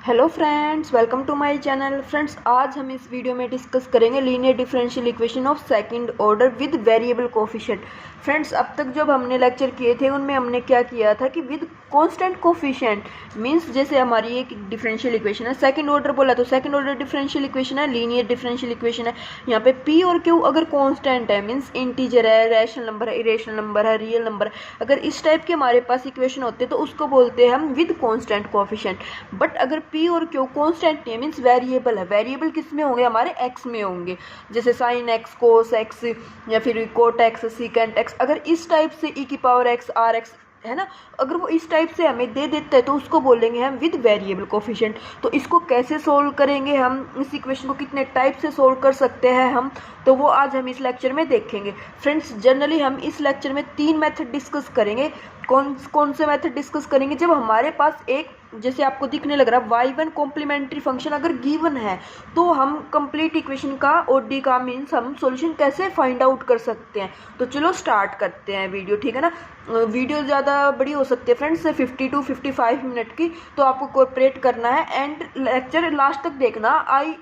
Hello friends, welcome to my channel. Friends, आज हम इस वीडियो में डिस्कस करेंगे linear differential equation of second order with variable coefficient. Friends, अब तक जब हमने लेक्चर किए थे उनमें हमने क्या किया था कि विद कांस्टेंट कोफिशिएंट मींस जैसे हमारी एक डिफरेंशियल इक्वेशन है, सेकंड ऑर्डर बोला तो सेकंड ऑर्डर डिफरेंशियल इक्वेशन है, लीनियर डिफरेंशियल इक्वेशन है। यहाँ पे पी और क्यू अगर कांस्टेंट है मींस इंटीजर है, रैशनल नंबर है, इरेशनल नंबर है, रियल नंबर है, अगर इस टाइप के हमारे पास इक्वेशन होते हैं तो उसको बोलते हैं हम विद कांस्टेंट कोफिशिएंट। बट अगर पी और क्यू कांस्टेंट नहीं मींस वेरिएबल है, वेरिएबल किस में होंगे, हमारे एक्स में होंगे, जैसे साइन एक्स, कोस एक्स या फिर कोट एक्स, सीकेंट एक्स। अगर इस टाइप से ई की पावर एक्स, आर एक्स है ना, अगर वो इस टाइप से हमें दे देता है तो उसको बोलेंगे हम विद वेरिएबल कोफिशिएंट। तो इसको कैसे सोल्व करेंगे हम, इस इक्वेशन को कितने टाइप से सोल्व कर सकते हैं हम, तो वो आज हम इस लेक्चर में देखेंगे। फ्रेंड्स, जनरली हम इस लेक्चर में 3 मेथड डिस्कस करेंगे। कौन से मेथड डिस्कस करेंगे, जब हमारे पास एक जैसे आपको दिखने लग रहा है y1 कॉम्प्लीमेंट्री फंक्शन अगर गिवन है तो हम कंप्लीट इक्वेशन का ओडी का मीन्स हम सॉल्यूशन कैसे फाइंड आउट कर सकते हैं। तो चलो स्टार्ट करते हैं वीडियो, ठीक है ना। वीडियो ज़्यादा बड़ी हो सकती है फ्रेंड्स, 50 to 55 मिनट की, तो आपको कोऑपरेट करना है एंड लेक्चर लास्ट तक देखना। आई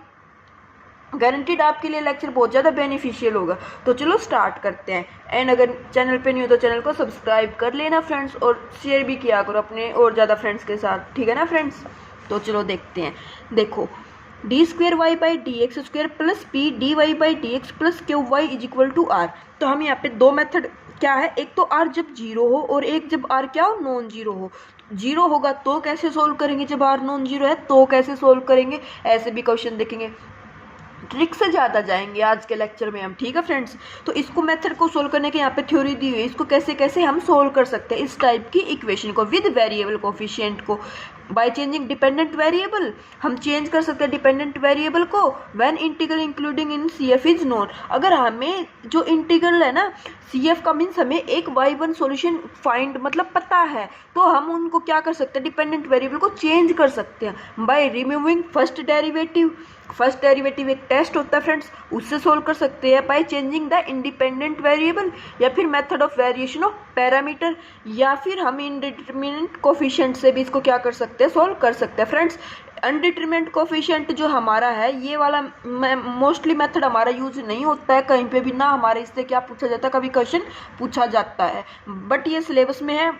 गारंटीड आपके लिए लेक्चर बहुत ज़्यादा बेनिफिशियल होगा। तो चलो स्टार्ट करते हैं। एंड अगर चैनल पे नहीं हो तो चैनल को सब्सक्राइब कर लेना फ्रेंड्स, और शेयर भी किया करो अपने और ज़्यादा फ्रेंड्स के साथ, ठीक है ना फ्रेंड्स। तो चलो देखते हैं। देखो, D square Y by D x square plus P D Y by D x plus Q Y is equal to R. तो हम यहाँ पे दो मेथड क्या है, एक तो आर जब जीरो हो और एक जब आर क्या हो, नॉन जीरो हो। जीरो होगा तो कैसे सोल्व करेंगे, जब आर नॉन जीरो है तो कैसे सोल्व करेंगे, ऐसे भी क्वेश्चन देखेंगे। ट्रिक से ज़्यादा जाएंगे आज के लेक्चर में हम, ठीक है फ्रेंड्स। तो इसको मेथड को सोल्व करने के यहाँ पे थ्योरी दी हुई है, इसको कैसे कैसे हम सोल्व कर सकते हैं इस टाइप की इक्वेशन को विद वेरिएबल कोफिशिएंट को। बाय चेंजिंग डिपेंडेंट वेरिएबल, हम चेंज कर सकते हैं डिपेंडेंट वेरिएबल को when integral including in CF is known. अगर हमें जो इंटीग्रल है ना सीएफ का मीन्स हमें एक y1 सॉल्यूशन फाइंड मतलब पता है, तो हम उनको क्या कर सकते हैं, डिपेंडेंट वेरिएबल को चेंज कर सकते हैं by removing first derivative. First derivative एक टेस्ट होता है फ्रेंड्स, उससे सोल्व कर सकते हैं by changing the independent variable, या फिर method of variation of parameter, या फिर हम इंडिटरमिनेंट कोफिशिएंट से भी इसको क्या कर सकते हैं, सोल्व कर सकते हैं फ्रेंड्स। अनडिटरमिनेंट कोफिशिएंट जो हमारा है ये वाला मोस्टली मेथड हमारा यूज नहीं होता है कहीं पे भी ना, हमारे इससे क्या पूछा जाता है, कभी क्वेश्चन पूछा जाता है, बट ये सिलेबस में है।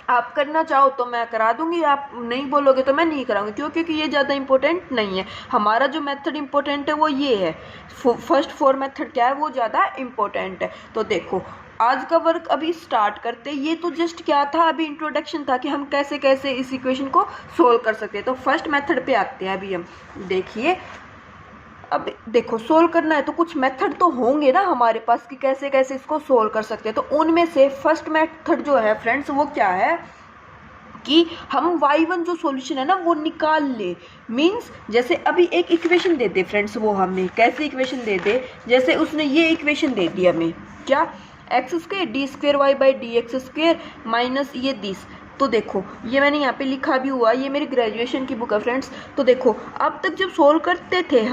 आप करना चाहो तो मैं करा दूंगी, आप नहीं बोलोगे तो मैं नहीं कराऊंगी, क्यों, क्योंकि ये ज़्यादा इंपॉर्टेंट नहीं है। हमारा जो मेथड इंपॉर्टेंट है वो ये है, फर्स्ट 4 मेथड क्या है वो ज़्यादा इंपॉर्टेंट है। तो देखो, आज का वर्क अभी स्टार्ट करते हैं। ये तो जस्ट क्या था, अभी इंट्रोडक्शन था कि हम कैसे कैसे इस इक्वेशन को सोल्व कर सकते हैं। तो फर्स्ट मेथड पे आते हैं अभी हम। देखिए, अब देखो सोल्व करना है तो कुछ मेथड तो होंगे ना हमारे पास कि कैसे कैसे इसको सोल्व कर सकते हैं। तो उनमें से फर्स्ट मेथड जो है फ्रेंड्स वो क्या है कि हम y1 जो सॉल्यूशन है ना वो निकाल ले। मींस जैसे अभी एक इक्वेशन दे दे फ्रेंड्स, वो हमें कैसे इक्वेशन दे दे, जैसे उसने ये इक्वेशन दे दी हमें, क्या, X square D square Y by D x square minus ये दिस। तो देखो ये मैंने यहाँ पे लिखा भी हुआ, ये मेरी ग्रेजुएशन की बुक है फ्रेंड्स। तो देखो अब तक जब सोल्व करते थे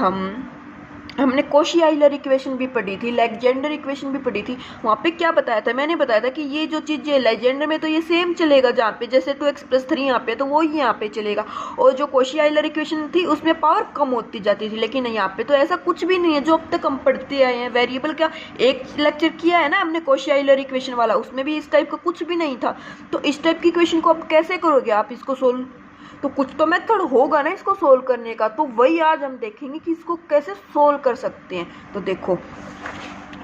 हमने कॉशी आइलर इक्वेशन भी पढ़ी थी, लेजेंडर इक्वेशन भी पढ़ी थी। वहाँ पे क्या बताया था, मैंने बताया था कि ये जो चीज़ है लेजेंडर में तो ये सेम चलेगा, जहाँ पे जैसे 2x + 3 यहाँ पे तो वो ही यहाँ पे चलेगा, और जो कॉशी आइलर इक्वेशन थी उसमें पावर कम होती जाती थी। लेकिन यहाँ पे तो ऐसा कुछ भी नहीं है जो अब तक हम पढ़ते आए हैं। वेरिएबल क्या, एक लेक्चर किया है ना हमने कॉशी आइलर इक्वेशन वाला, उसमें भी इस टाइप का कुछ भी नहीं था। तो इस टाइप की इक्वेशन को अब कैसे करोगे आप इसको सोल्व, तो कुछ तो मेथड होगा ना इसको सोल्व करने का, तो वही आज हम देखेंगे कि इसको कैसे सोल्व कर सकते हैं। तो देखो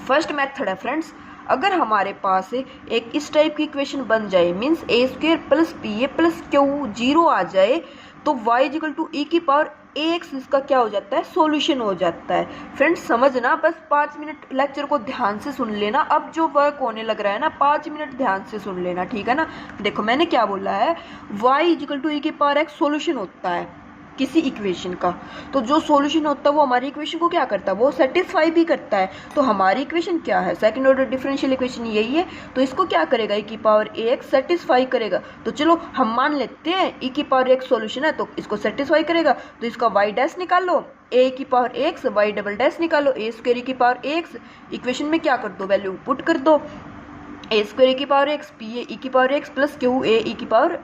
फर्स्ट मेथड है फ्रेंड्स, अगर हमारे पास एक इस टाइप की इक्वेशन बन जाए मीन्स ए स्क्वेयर प्लस बी ए प्लस क्यू जीरो आ जाए, तो y इक्वल टू ई की पावर ax इसका क्या हो जाता है, सॉल्यूशन हो जाता है। फ्रेंड्स समझना, बस 5 मिनट लेक्चर को ध्यान से सुन लेना। अब जो वर्क होने लग रहा है ना 5 मिनट ध्यान से सुन लेना, ठीक है ना। देखो मैंने क्या बोला है, y इक्वल टू ई की पावर x सॉल्यूशन होता है किसी इक्वेशन का। तो जो सॉल्यूशन होता है वो हमारी इक्वेशन को क्या करता है, वो सेटिस्फाई भी करता है। तो हमारी इक्वेशन क्या है, सेकंड ऑर्डर डिफरेंशियल इक्वेशन यही है। तो इसको क्या करेगा, ई की पावर ax सेटिस्फाई करेगा। तो चलो हम मान लेते हैं ई की पावर x सॉल्यूशन है तो इसको सेटिस्फाई करेगा। तो इसका y डैश निकाल लो, a की power x, y double dash निकालो, a स्क्वायर ई की पावर x, इक्वेशन में क्या कर दो, वैल्यू पुट कर दो, a स्क्वायर ई की power x, p a E की power x plus q a E की power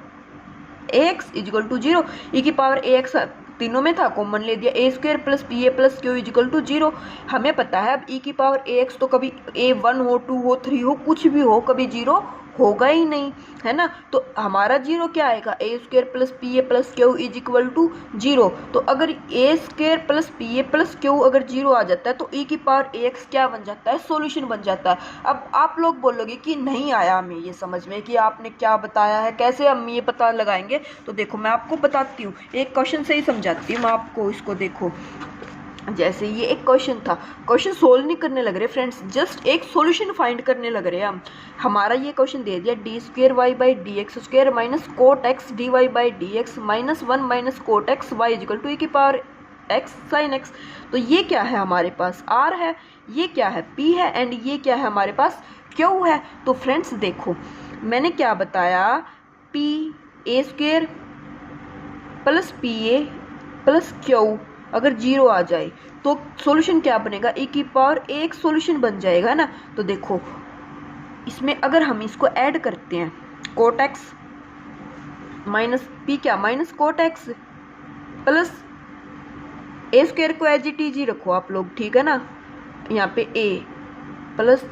A X equal to 0, E की पावर ए एक्स तीनों में था, कॉमन ले दिया, A square plus P A plus Q equal to 0। हमें पता है अब ई की पावर ए एक्स तो कभी ए 1 हो 2 हो 3 हो कुछ भी हो, कभी 0 होगा ही नहीं, है ना। तो हमारा 0 क्या आएगा, A square plus P A plus Q is equal to 0। तो अगर A square plus P A plus Q अगर 0 आ जाता है तो ई की पावर ए एक्स क्या बन जाता है, सॉल्यूशन बन जाता है। अब आप लोग बोलोगे कि नहीं आया हमें ये समझ में कि आपने क्या बताया है, कैसे हम ये पता लगाएंगे। तो देखो मैं आपको बताती हूँ, एक क्वेश्चन से ही समझाती हूँ मैं आपको। इसको देखो, जैसे ये एक क्वेश्चन था, क्वेश्चन सोल्व नहीं करने लग रहे फ्रेंड्स, जस्ट एक सॉल्यूशन फाइंड करने लग रहे हैं हम। हमारा ये क्वेश्चन दे दिया D square Y by D x square minus cot X D Y by D x minus 1 minus cot X Y is equal to E की पावर एक्स साइन एक्स। तो ये क्या है हमारे पास, आर है, ये क्या है, पी है, एंड ये क्या है हमारे पास, क्यू है। तो फ्रेंड्स देखो मैंने क्या बताया, P A square plus P A plus Q अगर 0 आ जाए तो सॉल्यूशन क्या बनेगा, ई की पावर एक सॉल्यूशन बन जाएगा ना। तो देखो इसमें अगर हम इसको ऐड करते हैं, कोट एक्स माइनस पी क्या माइनस कोट एक्स प्लस ए स्क्वायर को एज इट इज ही रखो आप लोग, ठीक है ना। यहाँ पे ए प्लस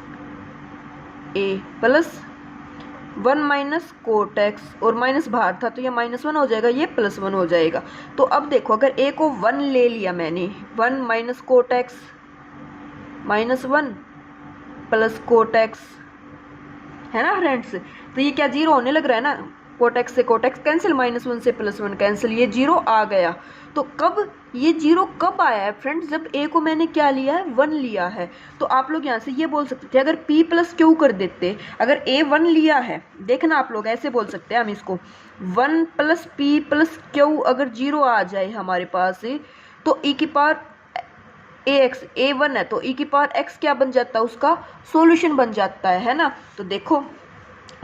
1 माइनस कोट एक्स और माइनस बाहर था तो ये -1 हो जाएगा, ये +1 हो जाएगा। तो अब देखो अगर ए को 1 ले लिया मैंने, 1 minus cot x -1 plus cot x, है ना फ्रेंड्स। तो ये क्या 0 होने लग रहा है ना, कोट एक्स से कोट एक्स कैंसिल, -1 से +1 कैंसिल, ये 0 आ गया। तो कब ये 0 कब आया है फ्रेंड्स, जब ए को मैंने क्या लिया है, 1 लिया है। तो आप लोग यहाँ से ये बोल सकते थे अगर p प्लस क्यू कर देते, अगर ए 1 लिया है, देखना आप लोग ऐसे बोल सकते हैं हम इसको, 1 प्लस पी प्लस क्यू अगर 0 आ जाए हमारे पास तो ई की पावर ए एक्स, ए 1 है तो ई की पावर एक्स क्या बन जाता है, उसका सॉल्यूशन बन जाता है ना। तो देखो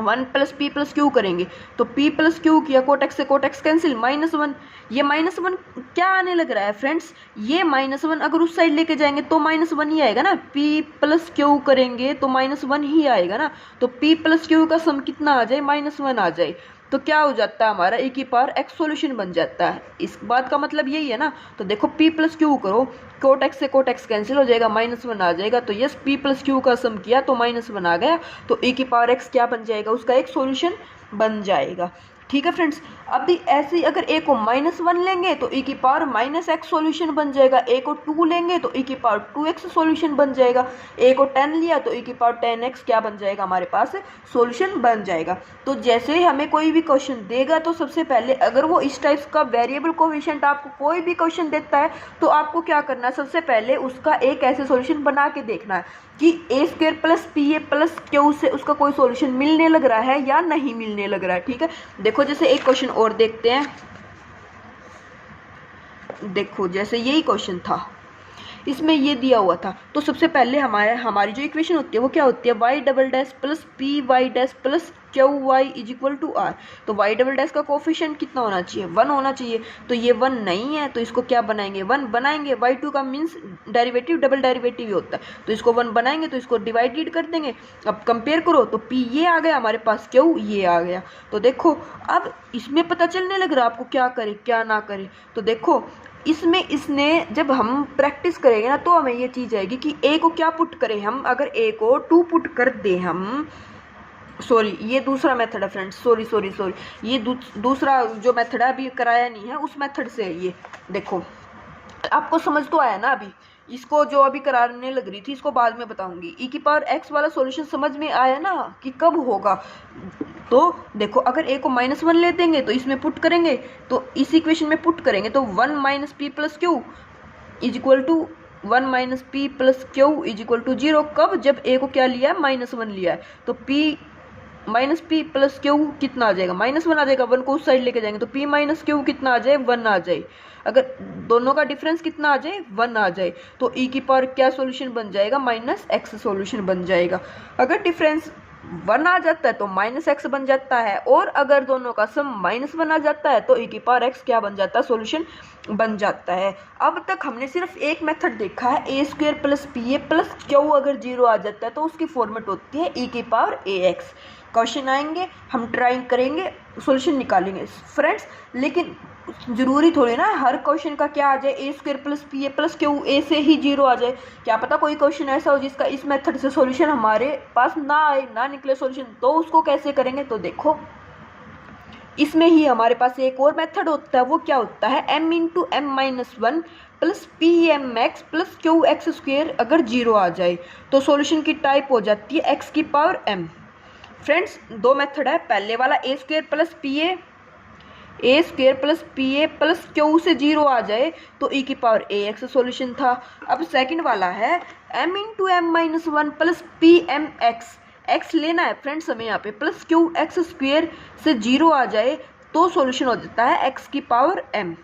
1 प्लस पी प्लस क्यू करेंगे तो p प्लस क्यू किया, कोट एक्स से कोट एक्स कैंसिल, -1, ये -1 क्या आने लग रहा है फ्रेंड्स, ये -1 अगर उस साइड लेके जाएंगे तो -1 ही आएगा ना, p प्लस क्यू करेंगे तो -1 ही आएगा ना। तो p प्लस क्यू का सम कितना आ जाए, -1 आ जाए, तो क्या हो जाता है हमारा ई की पावर एक्स सॉल्यूशन बन जाता है। इस बात का मतलब यही है ना। तो देखो p प्लस क्यू करो, कोट एक्स से कोट एक्स कैंसिल हो जाएगा, -1 आ जाएगा। तो यस p प्लस क्यू का सम किया तो -1 आ गया, तो ई की पावर एक्स क्या बन जाएगा, उसका एक सॉल्यूशन बन जाएगा। ठीक है फ्रेंड्स। अभी ऐसे ही अगर ए को -1 लेंगे तो ई की पावर -x सॉल्यूशन बन जाएगा, ए को 2 लेंगे तो ई की पावर 2x सॉल्यूशन बन जाएगा, ए को 10 लिया तो ई की पावर 10x क्या बन जाएगा, हमारे पास सॉल्यूशन बन जाएगा। तो जैसे ही हमें कोई भी क्वेश्चन देगा तो सबसे पहले अगर वो इस टाइप का वेरिएबल कोएफिशिएंट आपको कोई भी क्वेश्चन देता है तो आपको क्या करना है, सबसे पहले उसका एक ऐसे सॉल्यूशन बना के देखना है कि A square plus P A plus Q से उसका कोई सॉल्यूशन मिलने लग रहा है या नहीं मिलने लग रहा है। ठीक है, देखो जैसे एक क्वेश्चन और देखते हैं। देखो जैसे यही क्वेश्चन था, इसमें ये दिया हुआ था, तो सबसे पहले हमारी जो इक्वेशन होती है वो क्या होती है, Y double dash plus P Y dash plus Q Y is equal to R. तो वाई डबल डैश का कोफिशिएंट कितना होना चाहिए, 1 होना चाहिए। तो ये 1 नहीं है तो इसको क्या बनाएंगे, 1 बनाएंगे। y2 का मीन्स डेरिवेटिव डबल डेरिवेटिव ही होता है, तो इसको 1 बनाएंगे तो इसको डिवाइडेड कर देंगे। अब कंपेयर करो तो p ये आ गया हमारे पास, क्यू ये आ गया। तो देखो अब इसमें पता चलने लग रहा है आपको क्या करे क्या ना करे। तो देखो इसमें इसने जब हम प्रैक्टिस करेंगे ना तो हमें ये चीज़ आएगी कि a को क्या पुट करें हम। अगर a को 2 पुट कर दे हम, सॉरी ये दूसरा मेथड है फ्रेंड्स, सॉरी ये दूसरा जो मेथड है अभी कराया नहीं है, उस मेथड से ये देखो आपको समझ तो आया ना। अभी इसको जो अभी कराने लग रही थी इसको बाद में बताऊंगी। ई की पावर एक्स वाला सॉल्यूशन समझ में आया ना कि कब होगा। तो देखो अगर ए को -1 ले देंगे तो इसमें पुट करेंगे, तो इस इक्वेशन में पुट करेंगे तो 1 minus P plus Q is equal to 1 minus P plus Q is equal to 0। कब, जब ए को क्या लिया है, -1 लिया है। तो p minus P plus Q कितना आ जाएगा, -1 आ जाएगा। 1 को उस साइड लेके जाएंगे तो p माइनस क्यू कितना आ जाए, 1 आ जाए। अगर दोनों का डिफरेंस कितना आ जाए, 1 आ जाए, तो ई की पावर क्या सॉल्यूशन बन जाएगा, -x सॉल्यूशन बन जाएगा। अगर डिफरेंस 1 आ जाता है तो -x बन जाता है, और अगर दोनों का सम -1 आ जाता है तो ई की पावर x क्या बन जाता है, सॉल्यूशन बन जाता है। अब तक हमने सिर्फ एक मेथड देखा है, A square plus P A plus Q अगर 0 आ जाता है तो उसकी फॉर्मेट होती है ई की पावर ax। क्वेश्चन आएंगे, हम ट्राई करेंगे, सॉल्यूशन निकालेंगे फ्रेंड्स। लेकिन जरूरी थोड़ी ना हर क्वेश्चन का क्या आ जाए A square plus P A plus Q A से ही जीरो आ जाए। क्या पता कोई क्वेश्चन ऐसा हो जिसका इस मेथड से सॉल्यूशन हमारे पास ना आए, ना निकले सॉल्यूशन, तो उसको कैसे करेंगे। तो देखो इसमें ही हमारे पास एक और मेथड होता है, वो क्या होता है m into M minus one plus P M x plus Q x square. अगर जीरो आ जाए तो सॉल्यूशन की टाइप हो जाती है x की पावर m। फ्रेंड्स दो मेथड है, पहले वाला A square plus P A plus Q से जीरो आ जाए तो e की पावर ए एक्स सॉल्यूशन था। अब सेकंड वाला है m into M minus one plus P M X लेना है फ्रेंड्स हमें यहाँ पे, प्लस क्यू एक्स स्क्वेयर से जीरो आ जाए तो सॉल्यूशन हो जाता है x की पावर m।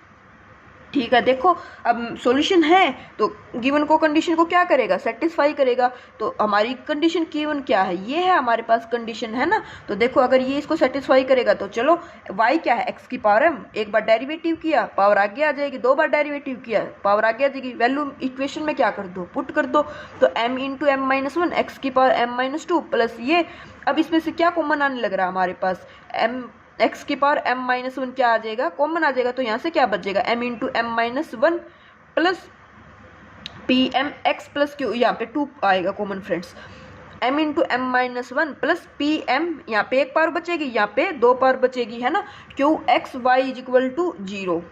ठीक है, देखो अब सॉल्यूशन है तो गिवन को कंडीशन को क्या करेगा, सेटिस्फाई करेगा। तो हमारी कंडीशन गिवन क्या है, ये है हमारे पास कंडीशन है ना। तो देखो अगर ये इसको सेटिस्फाई करेगा तो चलो y क्या है x की पावर m, एक बार डेरिवेटिव किया पावर आगे आ जाएगी, दो बार डेरिवेटिव किया पावर आगे आ जाएगी, वैल्यू इक्वेशन में क्या कर दो पुट कर दो। तो m into M minus one X की power m minus two plus ये, अब इसमें से क्या कॉमन आने लग रहा है हमारे पास, m x की पावर m माइनस वन क्या आ जाएगा, कॉमन आ जाएगा। तो यहाँ से क्या बचेगा m into M minus one plus P M x plus Q, यहाँ पे टू आएगा common friends, m into M minus one plus P M, यहाँ पे एक पावर बचेगी, यहाँ पे दो पावर बचेगी है ना, Q X Y is equal to zero.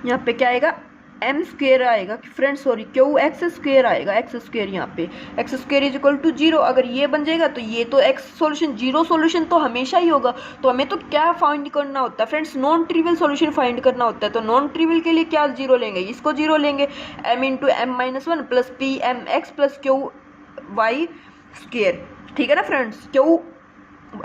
यहाँ पे क्या आएगा m स्क्वेयर आएगा friends, sorry Q x square आएगा, एक्स स्क्वेयर यहाँ पे X square is equal to zero. अगर ये बन जाएगा तो ये तो x सॉल्यूशन, जीरो सॉल्यूशन तो हमेशा ही होगा। तो हमें तो क्या फाइंड करना होता है friends, non trivial solution find करना होता है। तो नॉन ट्रिवियल के लिए क्या जीरो लेंगे, इसको जीरो लेंगे, m into M minus one plus P M x plus Q y square. ठीक है ना फ्रेंड्स, क्यू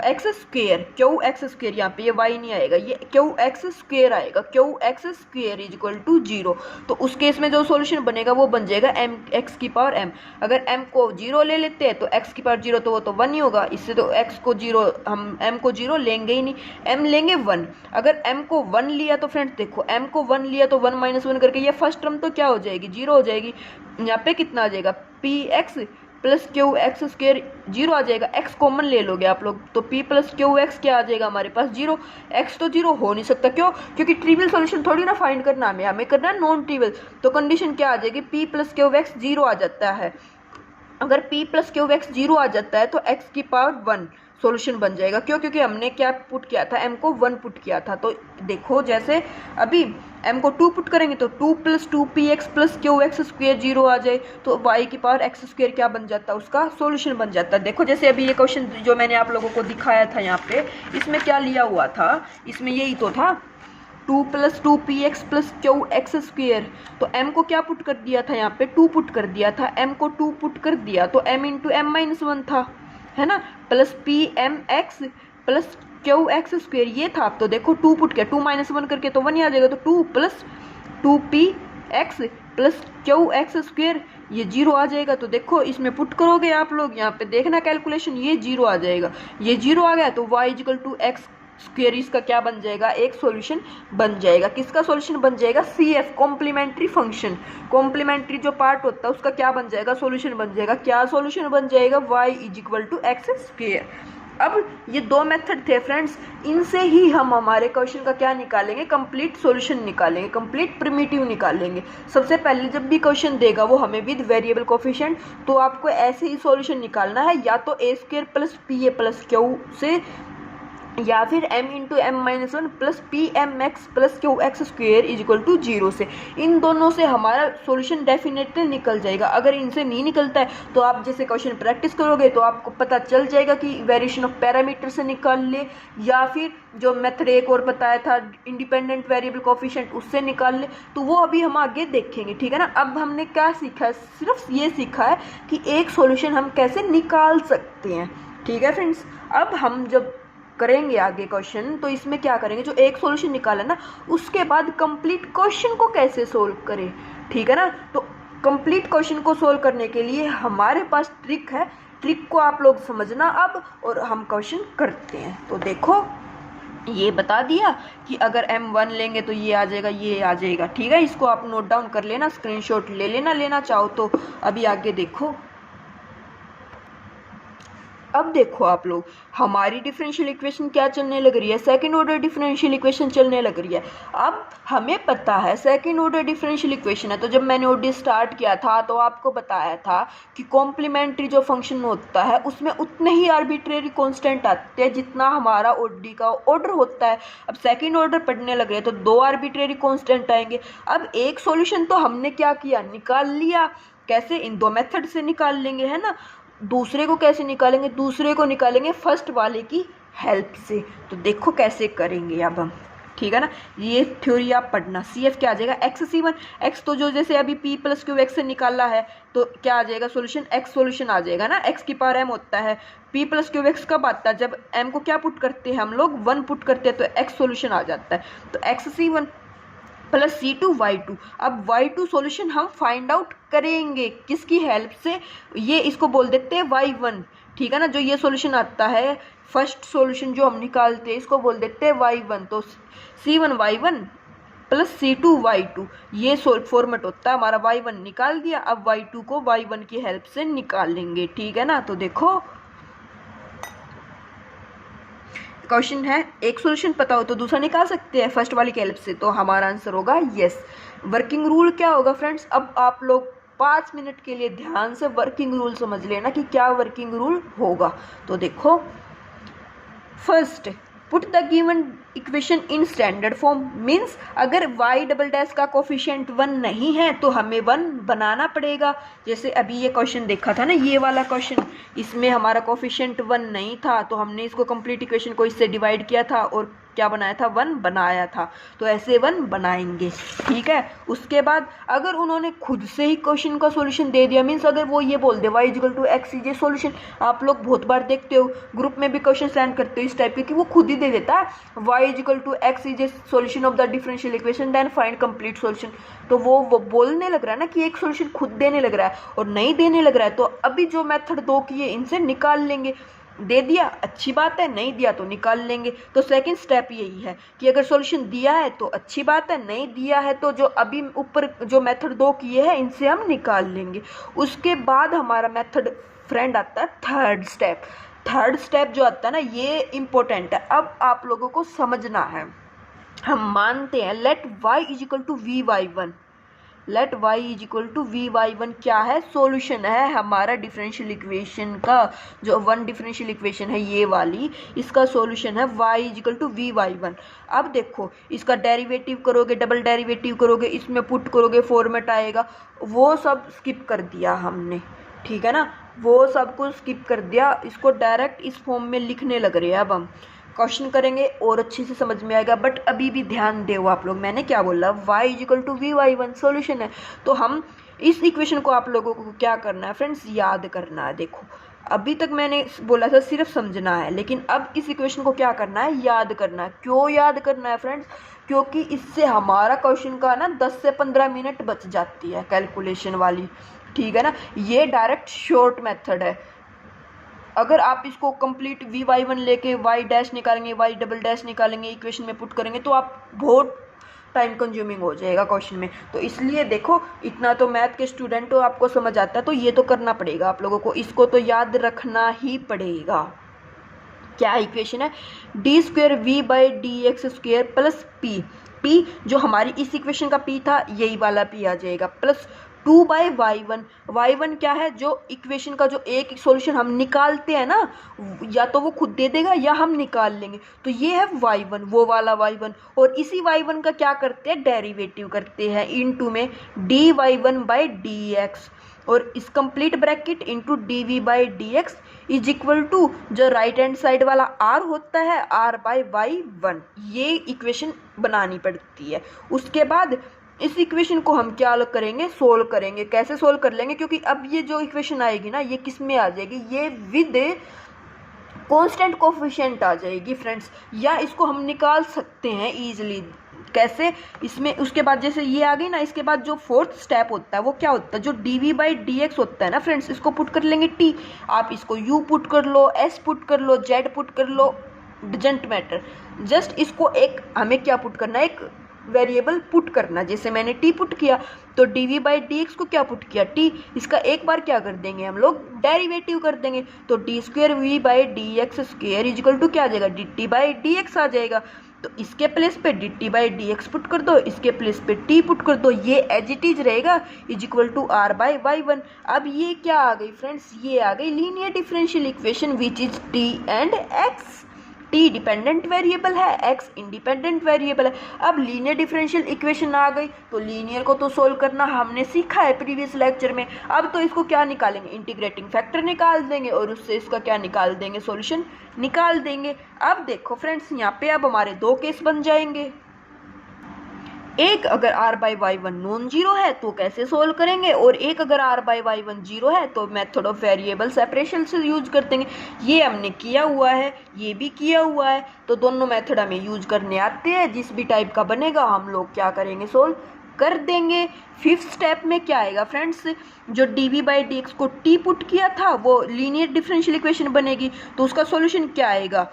एक्स स्क्वेयर यहाँ पे ये y नहीं आएगा, ये क्यू एक्स स्क्वेयर आएगा, q x square is equal to zero. तो उस केस में जो सॉल्यूशन बनेगा वो बन जाएगा m x की पावर m। अगर m को जीरो ले लेते हैं तो x की पावर जीरो, तो वो तो वन ही होगा, इससे तो x को जीरो, हम m को जीरो लेंगे ही नहीं, m लेंगे वन। अगर m को वन लिया तो फ्रेंड्स देखो m को वन लिया तो वन माइनस वन करके ये फर्स्ट टर्म तो क्या हो जाएगी, जीरो हो जाएगी। यहाँ पे कितना आ जाएगा P x plus Q x square zero आ जाएगा, x कॉमन ले लोगे आप लोग तो p प्लस क्यू एक्स क्या आ जाएगा हमारे पास जीरो। x तो जीरो हो नहीं सकता, क्यों, क्योंकि ट्रिवियल सॉल्यूशन थोड़ी ना फाइंड करना हमें करना है नॉन ट्रिवियल। तो कंडीशन क्या आ जाएगी, p plus Q X zero आ जाता है। अगर p plus Q X zero आ जाता है तो x की पावर वन सॉल्यूशन बन जाएगा, क्यों, क्योंकि हमने क्या पुट किया था, m को वन पुट किया था। तो देखो जैसे अभी m को टू पुट करेंगे तो two plus two P x plus Q x square zero आ जाए तो y की पावर एक्स स्क्वेयर क्या बन जाता है, उसका सॉल्यूशन बन जाता है। देखो जैसे अभी ये क्वेश्चन जो मैंने आप लोगों को दिखाया था यहाँ पे, इसमें क्या लिया हुआ था, इसमें यही तो था to plus two P x plus Q x square. तो m को क्या पुट कर दिया था, यहाँ पे टू पुट कर दिया था, m को टू पुट कर दिया तो m into M minus one था है ना, plus P M x plus Q x square ये था। तो देखो टू पुट किया, टू माइनस वन करके तो वन ही आ जाएगा, तो two plus two P x plus Q x square ये जीरो आ जाएगा। तो देखो इसमें पुट करोगे आप लोग, यहाँ पे देखना कैलकुलेशन, ये जीरो आ जाएगा, ये जीरो आ गया तो y equal to x square, इसका क्या बन जाएगा, एक सॉल्यूशन बन जाएगा। किसका सॉल्यूशन बन जाएगा, CF कॉम्प्लीमेंट्री फंक्शन, कॉम्प्लीमेंट्री जो पार्ट होता है उसका क्या बन जाएगा, सॉल्यूशन बन जाएगा। क्या सॉल्यूशन बन जाएगा, y is equal to x square. अब ये दो मेथड थे फ्रेंड्स, इनसे ही हम हमारे क्वेश्चन का क्या निकालेंगे, कंप्लीट सॉल्यूशन निकालेंगे, कंप्लीट प्रिमिटिव निकालेंगे। सबसे पहले जब भी क्वेश्चन देगा वो हमें विद वेरिएबल कोफिशिएंट, तो आपको ऐसे ही सॉल्यूशन निकालना है, या तो a square plus P A plus Q से, या फिर m into M minus one plus P M x plus Q x square is equal to zero से। इन दोनों से हमारा सॉल्यूशन डेफिनेटली निकल जाएगा। अगर इनसे नहीं निकलता है तो आप जैसे क्वेश्चन प्रैक्टिस करोगे तो आपको पता चल जाएगा कि वेरिएशन ऑफ पैरामीटर से निकाल ले, या फिर जो मेथड एक और बताया था इंडिपेंडेंट वेरिएबल कोफिशिएंट उससे निकाल ले। तो वो अभी हम आगे देखेंगे, ठीक है ना। अब हमने क्या सीखा है, सिर्फ ये सीखा है कि एक सॉल्यूशन हम कैसे निकाल सकते हैं, ठीक है फ्रेंड्स। अब हम जब करेंगे आगे क्वेश्चन तो इसमें क्या करेंगे, जो एक सॉल्यूशन निकाला ना उसके बाद कंप्लीट क्वेश्चन को कैसे सोल्व करें, ठीक है ना। तो कंप्लीट क्वेश्चन को सोल्व करने के लिए हमारे पास ट्रिक है, ट्रिक को आप लोग समझना अब, और हम क्वेश्चन करते हैं। तो देखो ये बता दिया कि अगर m1 लेंगे तो ये आ जाएगा, ये आ जाएगा, ठीक है। इसको आप नोट डाउन कर लेना, स्क्रीनशॉट ले लेना चाहो तो। अभी आगे देखो, अब देखो आप लोग, हमारी डिफरेंशियल इक्वेशन क्या चलने लग रही है, सेकंड ऑर्डर डिफरेंशियल इक्वेशन चलने लग रही है। अब हमें पता है सेकंड ऑर्डर डिफरेंशियल इक्वेशन है, तो जब मैंने ओडी स्टार्ट किया था तो आपको बताया था कि कॉम्प्लीमेंट्री जो फंक्शन होता है उसमें उतने ही आर्बिट्रेरी कॉन्स्टेंट आते हैं जितना हमारा ओडी का ऑर्डर होता है। अब सेकेंड ऑर्डर पढ़ने लग रहे हैं तो 2 आर्बिट्रेरी कॉन्स्टेंट आएंगे। अब एक सोल्यूशन तो हमने क्या किया, निकाल लिया। कैसे, इन 2 मेथड से निकाल लेंगे, है ना। दूसरे को कैसे निकालेंगे, दूसरे को निकालेंगे फर्स्ट वाले की हेल्प से। तो देखो कैसे करेंगे अब हम, ठीक है ना। ये थ्योरी आप पढ़ना। सी एफ क्या आ जाएगा, एक्स C1 एक्स, तो जो जैसे अभी p + q x से निकाला है तो क्या आ जाएगा सोल्यूशन, x सोल्यूशन आ जाएगा ना। x की पावर m होता है, p + q x कब आता है, जब m को क्या पुट करते हैं हम लोग, 1 पुट करते हैं, तो x सोल्यूशन आ जाता है। तो x C1 + C2 y2। अब y2 सॉल्यूशन हम फाइंड आउट करेंगे किसकी हेल्प से, ये इसको बोल देते हैं y1, ठीक है ना। जो ये सॉल्यूशन आता है फर्स्ट सॉल्यूशन जो हम निकालते हैं इसको बोल देते हैं y1। तो C1 y1 + C2 y2, ये फॉर्मेट होता है हमारा। y1 निकाल दिया, अब y2 को y1 की हेल्प से निकाल लेंगे, ठीक है ना। तो देखो क्वेश्चन है, एक सॉल्यूशन पता हो तो दूसरा निकाल सकते हैं फर्स्ट वाली की हेल्प से, तो हमारा आंसर होगा यस। वर्किंग रूल क्या होगा फ्रेंड्स, अब आप लोग 5 मिनट के लिए ध्यान से वर्किंग रूल समझ लेना कि क्या वर्किंग रूल होगा। तो देखो, first put the given equation in standard form, means अगर y" का कोफिशिएंट 1 नहीं है तो हमें 1 बनाना पड़ेगा। जैसे अभी ये क्वेश्चन देखा था ना, ये वाला क्वेश्चन, इसमें हमारा कोफिशिएंट 1 नहीं था तो हमने इसको कंप्लीट इक्वेशन को इससे डिवाइड किया था और क्या बनाया था, 1 बनाया था। तो ऐसे 1 बनाएंगे, ठीक है। उसके बाद अगर उन्होंने खुद से ही क्वेश्चन का सॉल्यूशन दे दिया, मीन्स अगर वो ये बोल दे y = x ये सॉल्यूशन, आप लोग बहुत बार देखते हो ग्रुप में भी क्वेश्चन सेंड करते हो इस टाइप के कि वो खुद ही दे देता है y = x is a solution of the differential equation then find complete solution. तो वो बोलने लग रहा है ना कि एक सॉल्यूशन खुद देने लग रहा है और नहीं देने लग रहा है, तो अभी जो मेथड 2 किए इनसे निकाल लेंगे। दे दिया अच्छी बात है, नहीं दिया तो निकाल लेंगे। तो सेकंड स्टेप यही है कि अगर सॉल्यूशन दिया है तो अच्छी बात है, नहीं दिया है तो जो अभी ऊपर जो मेथड 2 किए हैं इनसे हम निकाल लेंगे। उसके बाद हमारा मेथड फ्रेंड आता है थर्ड स्टेप। थर्ड स्टेप जो आता है ना, ये इम्पोर्टेंट है, अब आप लोगों को समझना है। हम मानते हैं late y = vy1, late y = vy1 क्या है, सॉल्यूशन है हमारा डिफरेंशियल इक्वेशन का। जो 1 डिफरेंशियल इक्वेशन है ये वाली, इसका सॉल्यूशन है y = vy1। अब देखो, इसका डेरिवेटिव करोगे, डबल डेरिवेटिव करोगे, इसमें पुट करोगे, फॉर्मेट आएगा, वो सब स्किप कर दिया हमने, ठीक है ना। वो सब कुछ स्किप कर दिया, इसको डायरेक्ट इस फॉर्म में लिखने लग रहे हैं। अब हम क्वेश्चन करेंगे और अच्छे से समझ में आएगा, बट अभी भी ध्यान दो आप लोग, मैंने क्या बोला, y = vy1 सॉल्यूशन है। तो हम इस इक्वेशन को आप लोगों को क्या करना है फ्रेंड्स, याद करना है। देखो अभी तक मैंने बोला था सिर्फ समझना है, लेकिन अब इस इक्वेशन को क्या करना है, याद करना है। क्यों याद करना है फ्रेंड्स, क्योंकि इससे हमारा क्वेश्चन का ना 10 से 15 मिनट बच जाती है कैलकुलेशन वाली, ठीक है ना। ये डायरेक्ट शॉर्ट मेथड है। अगर आप इसको कंप्लीट vy1 लेके y' निकालेंगे, y" निकालेंगे, इक्वेशन में पुट करेंगे तो आप बहुत टाइम कंज्यूमिंग हो जाएगा क्वेश्चन में। तो इसलिए देखो, इतना तो मैथ के स्टूडेंट हो, आपको समझ आता है, तो ये तो करना पड़ेगा आप लोगों को, इसको तो याद रखना ही पड़ेगा। क्या इक्वेशन है, d² v/dx² + p जो हमारी इस इक्वेशन का p था, यही वाला p आ जाएगा, प्लस 2/y1। y1 क्या है, जो इक्वेशन का जो एक सॉल्यूशन हम निकालते हैं ना, या तो वो खुद दे देगा या हम निकाल लेंगे। तो ये है y1, वो वाला y1, और इसी y1 का क्या करते हैं, डेरिवेटिव करते हैं इनटू में dy1/dx, और इस complete bracket into dv/dx is equal to जो राइट हैंड साइड वाला r होता है r/y1। ये इक्वेशन बनानी पड़ती है। उसके बाद इस इक्वेशन को हम क्या करेंगे, सोल्व करेंगे। कैसे सोल्व कर लेंगे, क्योंकि अब ये जो इक्वेशन आएगी ना, ये किस में आ जाएगी, ये विद कांस्टेंट कोफिशिएंट आ जाएगी फ्रेंड्स, या इसको हम निकाल सकते हैं इजीली। कैसे, इसमें उसके बाद जैसे ये आ गई ना, इसके बाद जो फोर्थ स्टेप होता है वो क्या होता है, जो dv/dx होता है ना फ्रेंड्स, इसको पुट कर लेंगे t, आप इसको u पुट कर लो, s पुट कर लो, z पुट कर लो, डजंट मैटर। जस्ट इसको एक हमें क्या पुट करना है, एक वेरिएबल पुट करना। जैसे मैंने टी पुट किया तो डी बाई डी एक्स को क्या पुट किया, टी, इसका एक बार क्या कर देंगे हम लोग, डेरिवेटिव कर देंगे। तो D square we by D x square equal to क्या आ जाएगा, D T by D X आ जाएगा। तो इसके प्लेस पे D T by D X put कर दो, इसके प्लेस पे टी पुट कर दो, ये एज इट इज रहेगा is equal to r by y one. अब ये क्या आ गई फ्रेंड्स, ये आ गई linear differential equation which is t and x. T dependent variable है, एक्स इंडिपेंडेंट वेरिएबल है। अब लीनियर डिफरेंशियल इक्वेशन आ गई, तो लीनियर को तो सोल्व करना हमने सीखा है प्रीवियस लेक्चर में। अब तो इसको क्या निकालेंगे, इंटीग्रेटिंग फैक्टर निकाल देंगे और उससे इसका क्या निकाल देंगे, सॉल्यूशन निकाल देंगे। अब देखो फ्रेंड्स, यहाँ पे अब हमारे दो केस बन जाएंगे। एक अगर r by y one non zero है तो कैसे सोल्व करेंगे, और एक अगर r by y one zero है तो मेथड ऑफ वेरिएबल सेपरेशन से यूज कर देंगे। ये हमने किया हुआ है, ये भी किया हुआ है, तो दोनों मेथड हमें यूज करने आते हैं। जिस भी टाइप का बनेगा हम लोग क्या करेंगे, सोल्व कर देंगे। फिफ्थ स्टेप में क्या आएगा फ्रेंड्स, जो d we by D x को टी पुट किया था वो लीनियर डिफरेंशियल इक्वेशन बनेगी, तो उसका सॉल्यूशन क्या आएगा,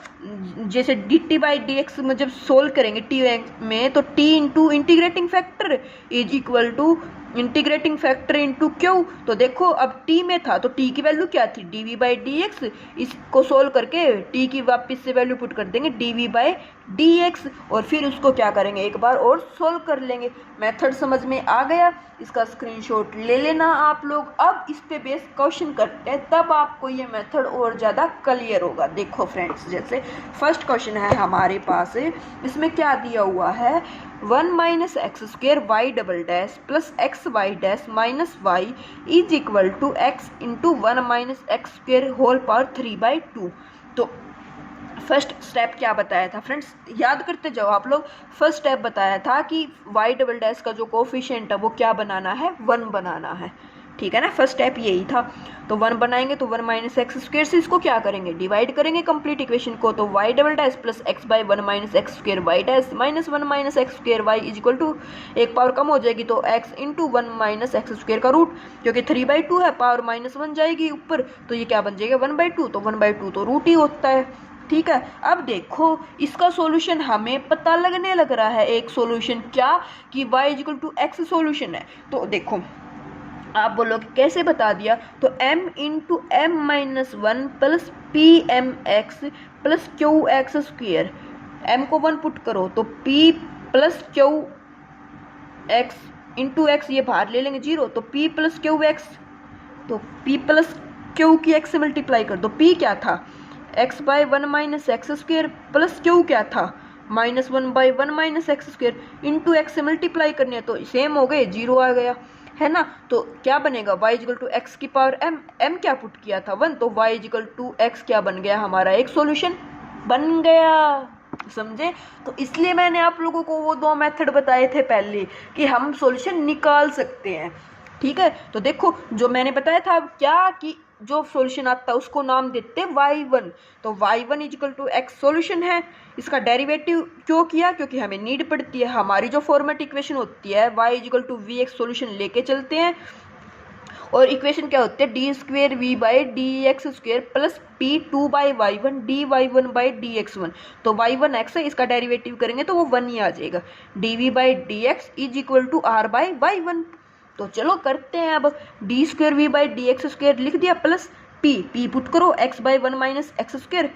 जैसे d T by D x में जब सोल्व करेंगे टी में, तो T into integrating factor is equal to integrating factor into q. तो देखो अब टी में था तो टी की वैल्यू क्या थी, D we by D x, इसको सोल्व करके टी की वापस से वैल्यू पुट कर देंगे d we by D x, और फिर उसको क्या करेंगे, एक बार और सोल्व कर लेंगे। मेथड समझ में आ गया, इसका स्क्रीनशॉट ले लेना आप लोग। अब इस पे बेस क्वेश्चन करते हैं, तब आपको ये मेथड और ज़्यादा क्लियर होगा। देखो फ्रेंड्स, जैसे फर्स्ट क्वेश्चन है हमारे पास, इसमें क्या दिया हुआ है, 1 minus x square y double dash plus x y dash minus y is equal to x into 1 minus x square whole power 3/2। तो फर्स्ट स्टेप क्या बताया था फ्रेंड्स, याद करते जाओ आप लोग। फर्स्ट स्टेप बताया था कि वाई डबल डैश का जो कोफिशिएंट है वो क्या बनाना है, 1 बनाना है, ठीक है ना। फर्स्ट स्टेप यही था। तो 1 बनाएंगे तो 1 माइनस एक्स स्क्वेयर से इसको क्या करेंगे, डिवाइड करेंगे कंप्लीट इक्वेशन को। तो Y double dash plus x by 1 minus x square y dash minus 1 minus x square y is equal to, एक पावर कम हो जाएगी तो x into 1 minus x square का रूट, क्योंकि 3/2 है, पावर -1 जाएगी ऊपर, तो ये क्या बन जाएगा 1/2। तो 1/2 तो रूट ही होता है, ठीक है। अब देखो इसका सॉल्यूशन हमें पता लगने लग रहा है, एक सॉल्यूशन क्या कि y equal to x solution है। तो देखो आप बोलोगे कैसे बता दिया, तो m into M minus 1 plus P M x plus Q x square, m को 1 पुट करो तो p plus Q x into x, ये बाहर ले लेंगे 0, तो p प्लस क्यू एक्स, तो p प्लस क्यू की x से मल्टीप्लाई कर दो। p क्या था, x by 1 minus x square plus q क्या था, -1 by 1 minus x square into x से मल्टीप्लाई करनी है, तो सेम हो गए, 0 आ गया है ना। तो क्या बनेगा, y इक्वल टू एक्स की पावर m क्या पुट किया था 1, तो y इक्वल टू एक्स क्या बन गया, हमारा एक सॉल्यूशन बन गया, समझे। तो इसलिए मैंने आप लोगों को वो दो मेथड बताए थे पहले कि हम सॉल्यूशन निकाल सकते हैं, ठीक है। तो देखो जो मैंने बताया था क्या कि जो सॉल्यूशन आता है उसको नाम देते हैं y1, तो y1 equal to x solution है। इसका डेरिवेटिव क्यों किया, क्योंकि हमें नीड पड़ती है, हमारी जो फॉर्मेट इक्वेशन होती है y equal to v x solution लेके चलते हैं, और इक्वेशन क्या होती है, d square we by D x square plus p 2 by y one d y one by D x one. तो y1 x है, इसका डेरिवेटिव करेंगे तो वो 1 ही आ जाएगा, d we by D x is equal to r by y one. तो चलो करते हैं, अब d square we by D x square लिख दिया प्लस पी पुट करो, x by 1 minus x square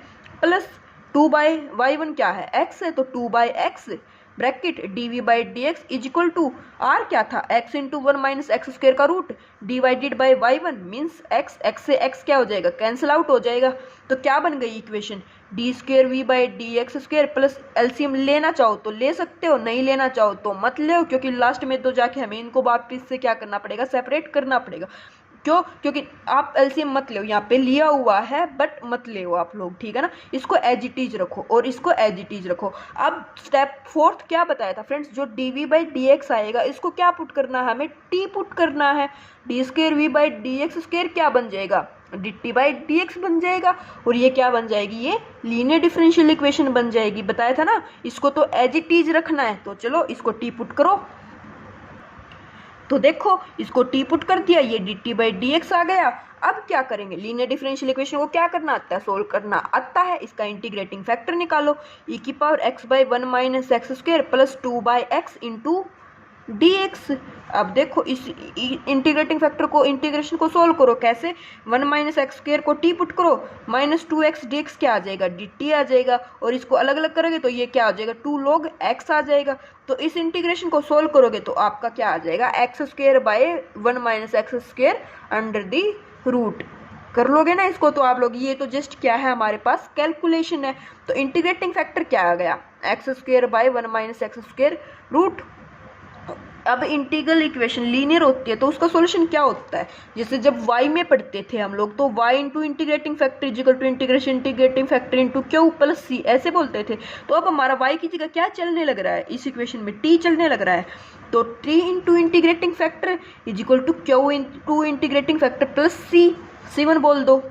plus 2 by y one क्या है, एक्स है, तो 2 बाई एक्स bracket d we by D x is equal to r क्या था, x into 1 minus x square का root divided by y one means x से x क्या हो जाएगा, कैंसिल आउट हो जाएगा। तो क्या बन गई equation, D square we by D x square plus LCM लेना चाहो तो ले सकते हो, नहीं लेना चाहो तो मत ले, क्योंकि लास्ट में तो जाके हमें इनको वापिस से क्या करना पड़ेगा, सेपरेट करना पड़ेगा। क्यों, क्योंकि आप एलसीएम मत लो, यहाँ पे लिया हुआ है बट मत ले आप लोग, ठीक है ना। इसको एज इट इज रखो और इसको एज इट इज रखो। अब स्टेप फोर्थ क्या बताया था फ्रेंड्स, जो d we by D x आएगा इसको क्या पुट करना है, हमें टी पुट करना है। D square we by D x square क्या बन जाएगा, D T by D x बन जाएगा, और ये क्या बन जाएगी, ये लीनियर डिफरेंशियल इक्वेशन बन जाएगी। बताया था ना, इसको तो एज इट इज रखना है। तो चलो इसको टी पुट करो, तो देखो इसको टी पुट कर दिया, ये D T by D X आ गया। अब क्या करेंगे, लीनियर डिफरेंशियल इक्वेशन को क्या करना आता है, सोल्व करना आता है। इसका इंटीग्रेटिंग फैक्टर निकालो, ई की power x by one minus x square plus two by x into D x. अब देखो इस इंटीग्रेटिंग फैक्टर को, इंटीग्रेशन को सोल्व करो, कैसे, वन माइनस एक्स स्क्वायर को टी पुट करो, minus two x D x क्या आ जाएगा, डी टी आ जाएगा, और इसको अलग अलग करोगे तो ये क्या आ जाएगा, टू लॉग एक्स आ जाएगा। तो इस इंटीग्रेशन को सोल्व करोगे तो आपका क्या आ जाएगा, x square by one minus x square under the root. कर लोगे ना इसको तो आप लोग, ये तो जस्ट क्या है हमारे पास कैलकुलेशन है। तो इंटीग्रेटिंग फैक्टर क्या आ गया, x square by one minus x square root. अब इंटीग्रल इक्वेशन लीनियर होती है तो उसका सॉल्यूशन क्या होता है, जैसे जब y में पढ़ते थे हम लोग तो y into integrating factor is equal to integration integrating factor into Q plus C ऐसे बोलते थे। तो अब हमारा y की जगह क्या चलने लग रहा है, इस इक्वेशन में t चलने लग रहा है। तो t into integrating factor is equal to q into integrating factor plus C one बोल दो।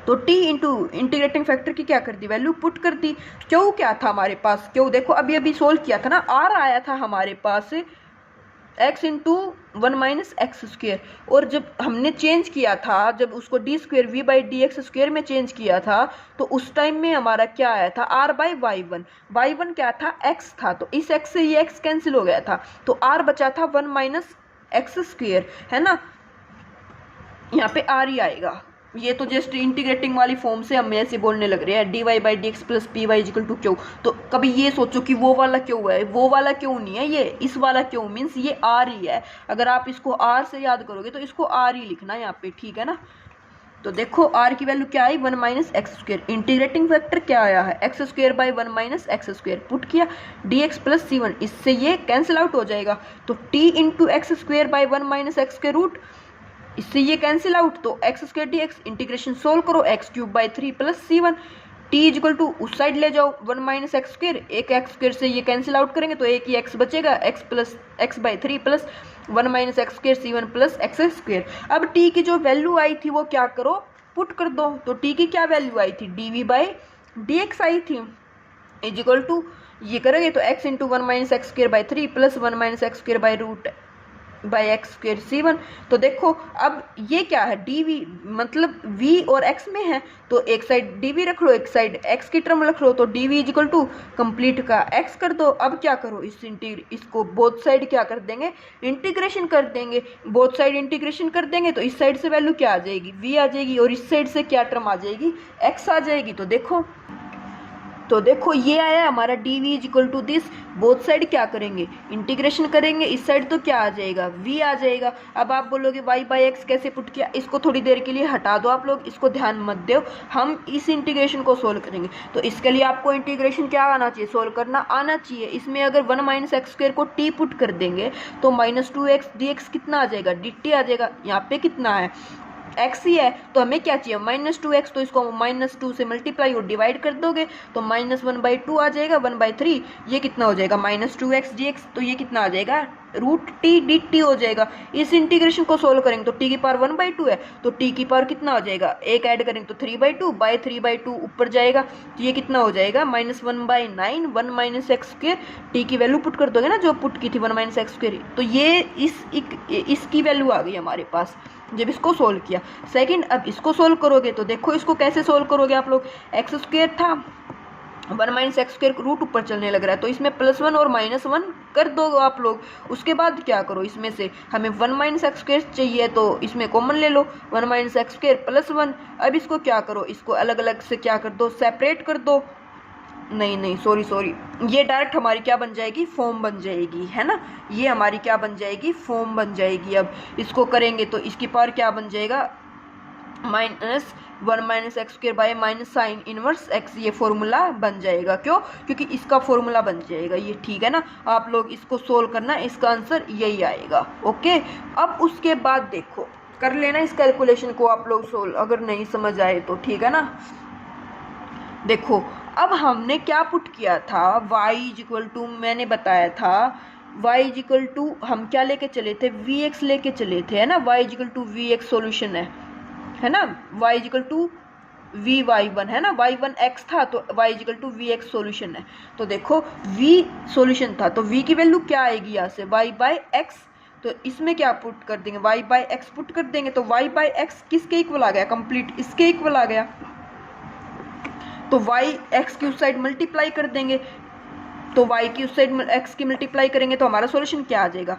तो t इंटू इंटीग्रेटिंग फैक्टर की क्या कर दी, वैल्यू पुट कर दी। क्यों क्या था हमारे पास, क्यों देखो अभी अभी सोल्व किया था ना, r आया था हमारे पास x into one minus x square, और जब हमने चेंज किया था, जब उसको D square we by D x square में चेंज किया था तो उस टाइम में हमारा क्या आया था, r बाई वाई वन क्या था, x था, तो इस x से ये x कैंसिल हो गया था, तो r बचा था वन माइनस एक्स स्क्वेयर, है ना, यहाँ पे r ही आएगा। ये तो जस्ट इंटीग्रेटिंग वाली फॉर्म से हम ऐसे बोलने लग रहे हैं, d Y by D x plus P y is equal to q. तो कभी ये सोचो कि वो वाला क्यों है, वो वाला क्यों नहीं है, ये इस वाला क्यों मीन्स ये आर ही है। अगर आप इसको आर से याद करोगे तो इसको आर ही लिखना है यहाँ पे, ठीक है ना। तो देखो आर की वैल्यू क्या आई, one minus x square, integrating factor क्या आया है, X square by one minus x square, put किया डी एक्स प्लस सी वन, इससे ये कैंसिल आउट हो जाएगा। तो T into X square by one minus X के रूट, इससे ये कैंसिल आउट, तो X square D X, integration solve करो, X cube by three plus C one, T equal to उस साइड ले जाओ वन माइनस एक्स स्क्वायर, एक x square से ये कैंसिल आउट करेंगे तो एक ही एक्स बचेगा, x plus x by three plus one minus x square c one plus x square. अब टी की जो वैल्यू आई थी वो क्या करो, पुट कर दो। तो टी की क्या वैल्यू आई थी, D we by D X आई थी, इजिकल टू ये करोगे तो x into one minus x square by three plus one minus x square by root by X square C one. तो देखो अब ये क्या है, डी वी मतलब v और x में है तो एक साइड डी वी रख लो, एक साइड x की टर्म रख लो, तो d v is equal to complete का x कर दो। अब क्या करो, इसको बोथ साइड क्या कर देंगे, इंटीग्रेशन कर देंगे, बोथ साइड इंटीग्रेशन कर देंगे तो इस साइड से वैल्यू क्या आ जाएगी, v आ जाएगी, और इस साइड से क्या टर्म आ जाएगी, x आ जाएगी। तो देखो ये आया हमारा d v is equal to this, both side क्या करेंगे, इंटीग्रेशन करेंगे, इस साइड तो क्या आ जाएगा, v आ जाएगा। अब आप बोलोगे y बाई एक्स कैसे पुट किया, इसको थोड़ी देर के लिए हटा दो आप लोग, इसको ध्यान मत दो, हम इस इंटीग्रेशन को सोल्व करेंगे। तो इसके लिए आपको इंटीग्रेशन क्या आना चाहिए, सोल्व करना आना चाहिए। इसमें अगर वन माइनस एक्स स्क्वायर को t पुट कर देंगे तो minus two x D x कितना आ जाएगा, डी टी आ जाएगा। यहाँ पे कितना है, x ही है, तो हमें क्या चाहिए माइनस टू एक्स, तो इसको माइनस टू से मल्टीप्लाई और डिवाइड कर दोगे तो माइनस वन बाई टू आ जाएगा, वन बाई थ्री, ये कितना हो जाएगा minus two x D x, तो ये कितना आ जाएगा रूट टी डी टी हो जाएगा। इस इंटीग्रेशन को सोल्व करेंगे तो टी की पावर वन बाई टू है, तो टी की पावर कितना हो जाएगा, एक ऐड करेंगे तो three by two, by three by two ऊपर जाएगा, तो ये कितना हो जाएगा minus one by nine, one minus x square, T की वैल्यू पुट कर दोगे ना जो पुट की थी वन माइनस एक्स स्क्वेयर, तो ये इसकी वैल्यू आ गई हमारे पास जब इसको सोल्व किया। सेकंड, अब इसको सोल्व करोगे तो देखो इसको कैसे सोल्व करोगे आप लोग, एक्स स्क्वेयर था, one minus x square root ऊपर चलने लग रहा है तो इसमें प्लस वन और माइनस वन कर दो आप लोग। उसके बाद क्या करो, इसमें से हमें वन माइनस एक्स स्क्वेयर चाहिए तो इसमें कॉमन ले लो, one minus x square plus one. अब इसको क्या करो, इसको अलग अलग से क्या कर दो, सेपरेट कर दो, नहीं सॉरी, ये डायरेक्ट हमारी क्या बन जाएगी, फॉर्म बन जाएगी, है ना, ये हमारी क्या बन जाएगी, फॉर्म बन जाएगी। अब इसको करेंगे तो इसकी पावर क्या बन जाएगा, minus one minus x square by minus sine inverse x, ये फॉर्मूला बन जाएगा। क्यों, क्योंकि इसका फॉर्मूला बन जाएगा ये, ठीक है ना। आप लोग इसको सोल्व करना, इसका आंसर यही आएगा। ओके, अब उसके बाद देखो कर लेना इस कैलकुलेशन को आप लोग सोल्व, अगर नहीं समझ आए तो, ठीक है ना। देखो अब हमने क्या पुट किया था, y इज इक्वल टू, मैंने बताया था y इज इक्वल टू, हम क्या लेके चले थे, vx लेके चले थे, है ना, y is equal to vx solution है ना, y is equal to vy1 है ना, y1 x था तो y is equal to vx solution है। तो देखो v सॉल्यूशन था तो v की वैल्यू क्या आएगी यहाँ से, y बाई एक्स तो इसमें क्या पुट कर देंगे, y बाई एक्स पुट कर देंगे। तो y बाई एक्स किसके इक्वल आ गया, कंप्लीट इसके इक्वल आ गया। तो y x की उस साइड मल्टीप्लाई कर देंगे, तो y की उस साइड x की मल्टीप्लाई करेंगे तो हमारा सॉल्यूशन क्या आ जाएगा,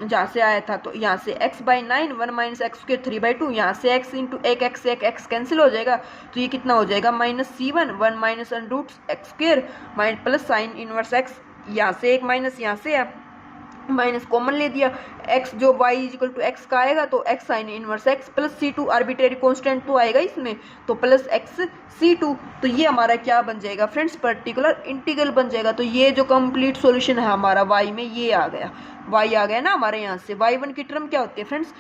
जहाँ से आया था तो यहाँ से x by 9 1 minus x square 3/2, यहाँ से x इंटू एक x कैंसिल हो जाएगा, तो ये कितना हो जाएगा -c1 1 minus root x square plus sine inverse x, यहाँ से एक माइनस यहाँ से माइनस कॉमन ले दिया, x जो y इक्वल टू एक्स का आएगा तो x sign inverse x plus c2 arbitrary constant तो आएगा इसमें, तो प्लस x c2, तो ये हमारा क्या बन जाएगा फ्रेंड्स, पर्टिकुलर इंटीग्रल बन जाएगा। तो ये जो कंप्लीट सॉल्यूशन है हमारा y में ये आ गया, y आ गया ना हमारे यहाँ से। y1 की टर्म क्या होती है फ्रेंड्स,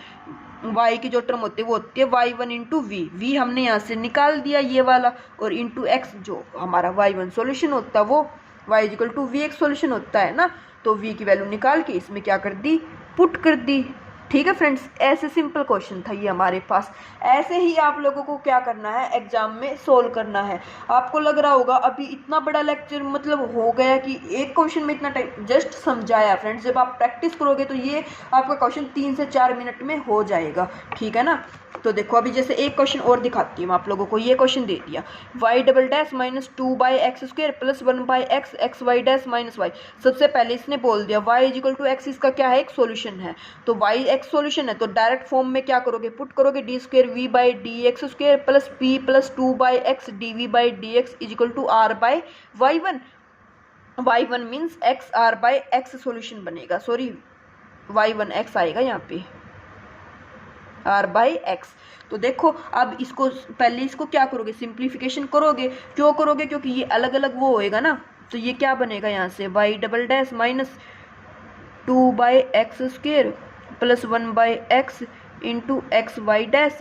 y की जो टर्म होती है वो होती है y1 इंटू v हमने यहाँ से निकाल दिया ये वाला, और इंटू x जो हमारा y1 सॉल्यूशन होता है वो y equal to vx solution होता है ना, तो v की वैल्यू निकाल के इसमें क्या कर दी, पुट कर दी। ठीक है फ्रेंड्स, ऐसे सिंपल क्वेश्चन था ये हमारे पास। ऐसे ही आप लोगों को क्या करना है, एग्जाम में सोल्व करना है। आपको लग रहा होगा अभी इतना बड़ा लेक्चर मतलब हो गया कि एक क्वेश्चन में इतना टाइम, जस्ट समझाया फ्रेंड्स। जब आप प्रैक्टिस करोगे तो ये आपका क्वेश्चन 3 से 4 मिनट में हो जाएगा, ठीक है ना। तो देखो अभी जैसे एक क्वेश्चन और दिखाती हूँ आप लोगों को। ये क्वेश्चन दे दिया y double dash minus 2 by x square plus 1 by x x y dash minus y. सबसे पहले इसने बोल दिया y इक्वल टू एक्स, इसका क्या है, एक सॉल्यूशन है। तो y एक्स सॉल्यूशन है तो डायरेक्ट फॉर्म में क्या करोगे, पुट करोगे d square v by D x square plus p plus 2 by x d we by D x equal to r by y1। y1 means x r by x solution बनेगा, sorry y1 x आएगा यहाँ पे r by x. तो देखो अब इसको पहले इसको क्या करोगे, सिंप्लीफिकेशन करोगे। क्यों करोगे, क्योंकि ये अलग अलग वो होएगा ना। तो ये क्या बनेगा यहाँ से y double dash minus 2 by x square plus 1 by x into x y dash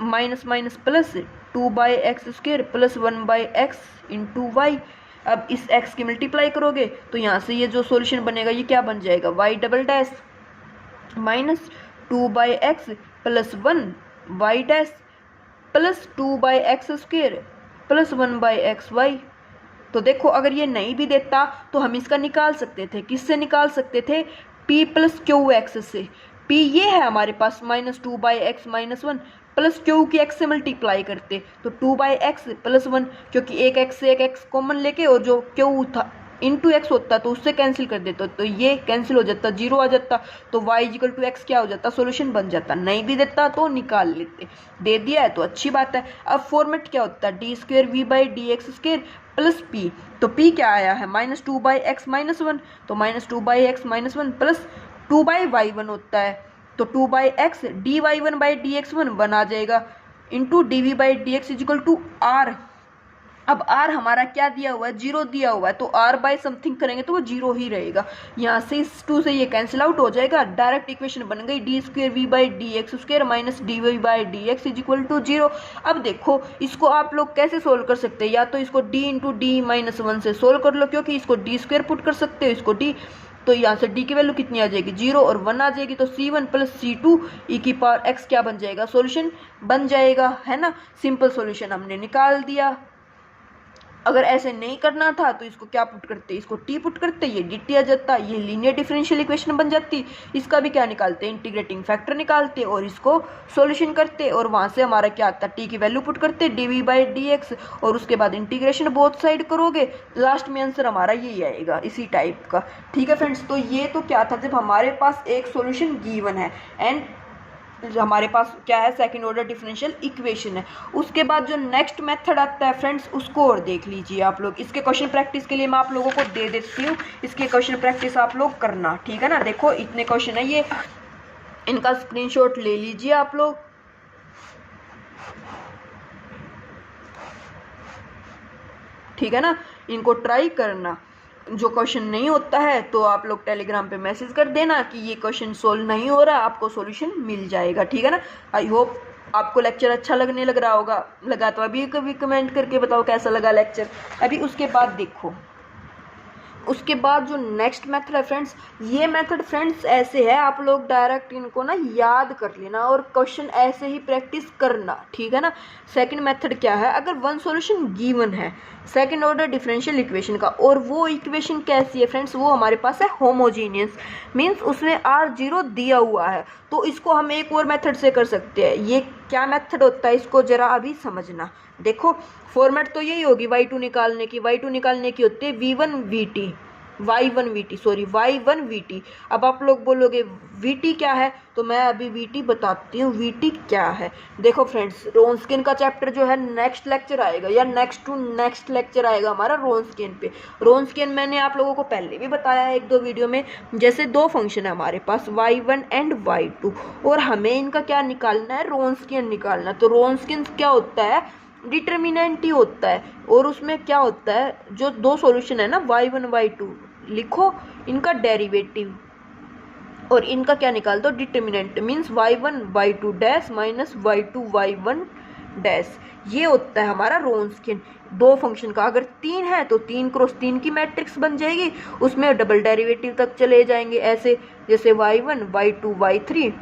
minus minus plus 2 by x square plus 1 by x into y. अब इस x की मल्टीप्लाई करोगे तो यहाँ से ये जो सॉल्यूशन बनेगा ये क्या बन जाएगा, y double dash minus 2 by x plus 1 y dash plus 2 by x square plus 1 by x y. तो देखो अगर ये नहीं भी देता तो हम इसका निकाल सकते थे, किससे निकाल सकते थे, p प्लस क्यू एक्स से। p ये है हमारे पास minus 2 by x minus 1 plus Q की x से मल्टीप्लाई करते तो 2 बाई एक्स प्लस 1, क्योंकि एक x से एक x कॉमन लेके और जो क्यू था इंटू एक्स होता तो उससे कैंसिल कर देता, तो ये कैंसिल हो जाता, 0 आ जाता, तो y इक्वल टू एक्स क्या हो जाता, सॉल्यूशन बन जाता। नहीं भी देता तो निकाल लेते, दे दिया है तो अच्छी बात है। अब फॉर्मेट क्या होता है, d square we by D x square plus P. तो p क्या आया है माइनस 2 बाई एक्स माइनस 1, तो minus 2 by x minus 1 plus 2 by y 1 होता है, तो 2 by x D y 1 by D x 1 1 आ जाएगा into d we by D x equal to r. अब r हमारा क्या दिया हुआ है, 0 दिया हुआ है, तो r बाई समथिंग करेंगे तो वो 0 ही रहेगा। यहाँ से इस 2 से ये कैंसिल आउट हो जाएगा, डायरेक्ट इक्वेशन बन गई d square we by D x square minus d we by D x is equal to 0। अब देखो इसको आप लोग कैसे सोल्व कर सकते हैं, या तो इसको d इंटू डी माइनस 1 से सोल्व कर लो, क्योंकि इसको डी स्क्वेयर पुट कर सकते हो, इसको d, तो यहाँ से d की वैल्यू कितनी आ जाएगी, 0 और 1 आ जाएगी, तो c1 प्लस c2 e की पावर x क्या बन जाएगा, सॉल्यूशन बन जाएगा, है ना। सिंपल सॉल्यूशन हमने निकाल दिया। अगर ऐसे नहीं करना था तो इसको क्या पुट करते, इसको t पुट करते, ये dt आ जाता, ये लीनियर डिफरेंशियल इक्वेशन बन जाती। इसका भी क्या निकालते, इंटीग्रेटिंग फैक्टर निकालते और इसको सॉल्यूशन करते, और वहाँ से हमारा क्या आता, t की वैल्यू पुट करते dv बाई dx, और उसके बाद इंटीग्रेशन बोथ साइड करोगे, लास्ट में आंसर हमारा यही आएगा, इसी टाइप का। ठीक है फ्रेंड्स, तो ये तो क्या था, जब हमारे पास एक सॉल्यूशन गिवन है एंड हमारे पास क्या है, सेकंड ऑर्डर डिफरेंशियल इक्वेशन है। उसके बाद जो नेक्स्ट मेथड आता है फ्रेंड्स, उसको और देख लीजिए आप लोग। इसके क्वेश्चन प्रैक्टिस के लिए मैं आप लोगों को दे देती हूँ, इसके क्वेश्चन प्रैक्टिस आप लोग करना, ठीक है ना। देखो इतने क्वेश्चन है, ये इनका स्क्रीनशॉट ले लीजिए आप लोग। ठीक है ना, इनको ट्राई करना। जो क्वेश्चन नहीं होता है तो आप लोग टेलीग्राम पे मैसेज कर देना कि ये क्वेश्चन सोल्व नहीं हो रहा, आपको सॉल्यूशन मिल जाएगा, ठीक है ना। आई होप आपको लेक्चर अच्छा लगने लग रहा होगा, लगा तो अभी कभी कमेंट करके बताओ कैसा लगा लेक्चर। अभी उसके बाद देखो उसके बाद जो नेक्स्ट मेथड है फ्रेंड्स, ये मेथड फ्रेंड्स ऐसे है, आप लोग डायरेक्ट इनको ना याद कर लेना और क्वेश्चन ऐसे ही प्रैक्टिस करना, ठीक है ना। सेकंड मेथड क्या है, अगर वन सॉल्यूशन गिवन है सेकंड ऑर्डर डिफरेंशियल इक्वेशन का, और वो इक्वेशन कैसी है फ्रेंड्स, वो हमारे पास है होमोजीनियस, मीन्स उसमें R0 दिया हुआ है, तो इसको हम एक और मेथड से कर सकते हैं। ये क्या मेथड होता है, इसको जरा अभी समझना। देखो फॉर्मेट तो यही होगी y2 निकालने की, y2 निकालने की होती है v1 vt, y1 vt। अब आप लोग बोलोगे vt क्या है, तो मैं अभी vt बताती हूँ vt क्या है। देखो फ्रेंड्स, रोन्सकियन का चैप्टर जो है नेक्स्ट लेक्चर आएगा या नेक्स्ट टू नेक्स्ट लेक्चर आएगा हमारा रोन्सकियन पे। रोन्सकियन मैंने आप लोगों को पहले भी बताया है एक दो वीडियो में। जैसे दो फंक्शन है हमारे पास y1 एंड y2, और हमें इनका क्या निकालना है, रोन्सकियन निकालना। तो रोन्सकियन क्या होता है, डिटर्मिनेंट ही होता है, और उसमें क्या होता है, जो दो सॉल्यूशन है ना y1 y2 लिखो, इनका डेरिवेटिव और इनका क्या निकाल दो, determinant, means y1 y2 dash minus y2 y1 dash. ये होता है हमारा रोन्सकियन दो फंक्शन का। अगर तीन है तो 3x3 की मैट्रिक्स बन जाएगी, उसमें डबल डेरिवेटिव तक चले जाएंगे ऐसे, जैसे y1 y2 y3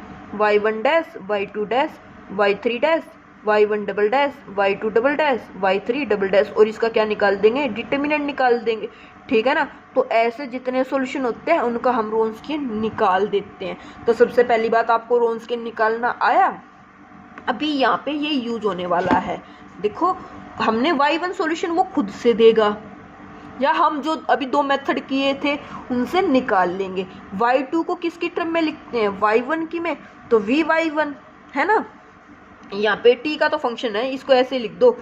y1 dash y2 dash y3 dash y1 double dash y2 double dash y3 double dash, और इसका क्या निकाल देंगे, डिटर्मिनेंट निकाल देंगे, ठीक है ना। तो ऐसे जितने सॉल्यूशन होते हैं उनका हम रोन्सकियन निकाल देते हैं। तो सबसे पहली बात, आपको रोन्सकियन निकालना आया। अभी यहाँ पे ये यूज होने वाला है। देखो हमने y1 सॉल्यूशन वो खुद से देगा, या हम जो अभी दो मेथड किए थे उनसे निकाल लेंगे। y2 को किसकी टर्म में लिखते हैं, y1 की में, तो vy1 है ना। यहाँ पे t का तो फंक्शन है, इसको ऐसे लिख दो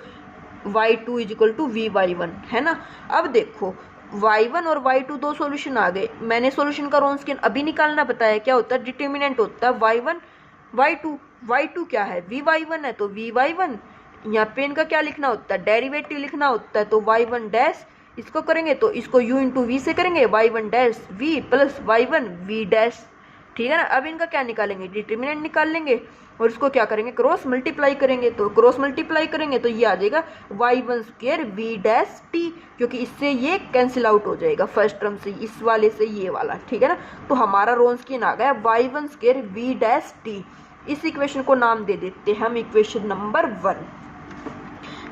y2 इजिकल टू vy1, है ना। अब देखो y1 और y2 दो सॉल्यूशन आ गए। मैंने सॉल्यूशन का रोन्सकियन अभी निकालना बताया, क्या होता है, डिटर्मिनेंट होता है y1 y2। y2 क्या है, vy1 है, तो vy1। यहाँ पे इनका क्या लिखना होता है, डेरिवेटिव लिखना होता है, तो y1 डैश, इसको करेंगे तो इसको u इंटू वी से करेंगे, y1 dash v plus y1 v dash, ठीक है ना। अब इनका क्या निकालेंगे, डिटर्मिनेंट निकाल लेंगे, और इसको क्या करेंगे, क्रॉस मल्टीप्लाई करेंगे। तो क्रॉस मल्टीप्लाई करेंगे तो ये आ जाएगा y1 square v dash t, क्योंकि इससे ये कैंसिल आउट हो जाएगा फर्स्ट टर्म से, इस वाले से ये वाला, ठीक है ना। तो हमारा रोन्सकियन आ गया y1 square v dash t। इस इक्वेशन को नाम दे देते हैं हम इक्वेशन नंबर 1।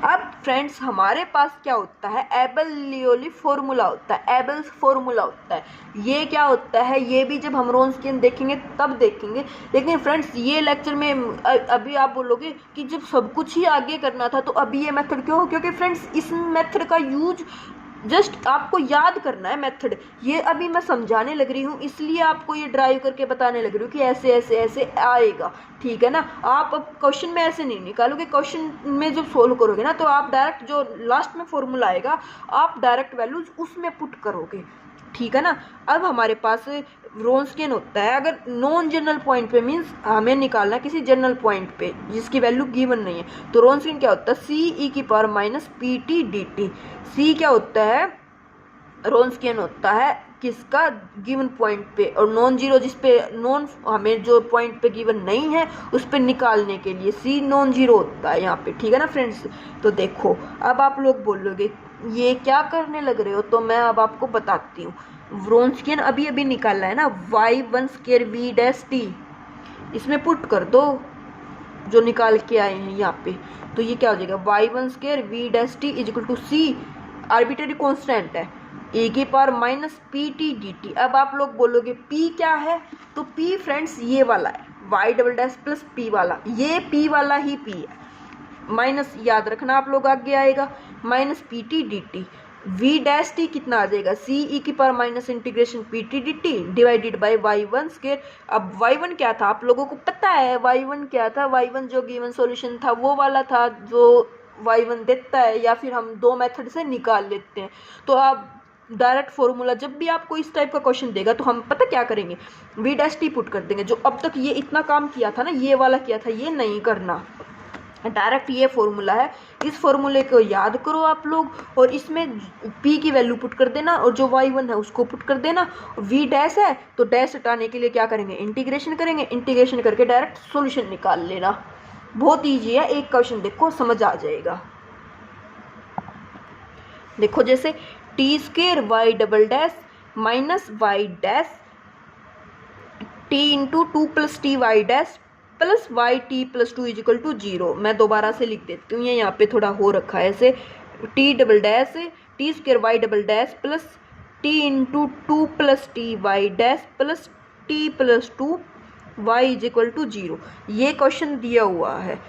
अब फ्रेंड्स हमारे पास क्या होता है, एबल-लिओली फॉर्मूला होता है, एबल्स फॉर्मूला होता है। ये क्या होता है, ये भी जब हम रोन्सकियन देखेंगे तब देखेंगे। लेकिन फ्रेंड्स ये लेक्चर में अभी आप बोलोगे कि जब सब कुछ ही आगे करना था तो अभी ये मेथड क्यों, क्योंकि फ्रेंड्स इस मेथड का यूज जस्ट आपको याद करना है मेथड। ये अभी मैं समझाने लग रही हूँ, इसलिए आपको ये ड्राइव करके बताने लग रही हूँ कि ऐसे ऐसे ऐसे आएगा, ठीक है ना। आप अब क्वेश्चन में ऐसे नहीं निकालोगे, क्वेश्चन में जब सोल्व करोगे ना तो आप डायरेक्ट जो लास्ट में फॉर्मूला आएगा आप डायरेक्ट वैल्यूज उसमें पुट करोगे, ठीक है ना। अब हमारे पास रोन्सकियन होता है, अगर नॉन जनरल पॉइंट पे, मीन्स हमें निकालना किसी जनरल पॉइंट पे जिसकी वैल्यू गिवन नहीं है, तो रोन्सकियन क्या होता है, सी ई की power minus P T D T. C क्या होता है, रोन्सकियन होता है किसका, गिवन पॉइंट पे, और नॉन जीरो जिस पे नॉन हमें जो पॉइंट पे गिवन नहीं है उस पे निकालने के लिए सी नॉन जीरो होता है यहाँ पे, ठीक है ना फ्रेंड्स। तो देखो अब आप लोग बोलोगे ये क्या करने लग रहे हो, तो मैं अब आपको बताती हूँ। रोन्सकियन अभी अभी निकालना है ना, y1 square v dash t, इसमें पुट कर दो जो निकाल के आए हैं यहाँ पे। तो ये क्या हो जाएगा, y1 square v dash t is equal to c, arbitrary constant है, ए की power minus P T D t. अब आप लोग बोलोगे p क्या है, तो p फ्रेंड्स ये वाला है, y double dash plus p वाला, ये p वाला ही p है, माइनस याद रखना आप लोग, आगे आएगा minus P T D t. V dash t कितना आ जाएगा, सी ई की power minus integration p T D t divided by y1 square. अब y1 क्या था आप लोगों को पता है, y1 क्या था, y1 जो गिवन सॉल्यूशन था वो वाला था जो y1 देता है, या फिर हम दो मेथड से निकाल लेते हैं। तो आप डायरेक्ट फॉर्मूला जब भी आपको इस टाइप का क्वेश्चन देगा तो हम पता क्या करेंगे, वी डैश टी पुट कर देंगे। जो अब तक ये इतना काम किया था ना, ये वाला किया था, ये नहीं करना, डायरेक्ट ये फॉर्मूला है, इस फॉर्मूले को याद करो आप लोग, और इसमें p की वैल्यू पुट कर देना, और जो y1 है उसको पुट कर देना। v डैश है तो डैश हटाने के लिए क्या करेंगे, इंटीग्रेशन करेंगे, इंटीग्रेशन करके डायरेक्ट सॉल्यूशन निकाल लेना। बहुत ईजी है, एक क्वेश्चन देखो समझ आ जाएगा। देखो जैसे t square y double dash minus y dash t into two plus t y dash plus y t plus two is equal to 0। मैं दोबारा से लिख देती हूँ, ये यहाँ पे थोड़ा हो रखा है ऐसे, t double dash t square y double dash plus t into two plus t y dash plus t plus two y is equal to 0। ये क्वेश्चन दिया हुआ है,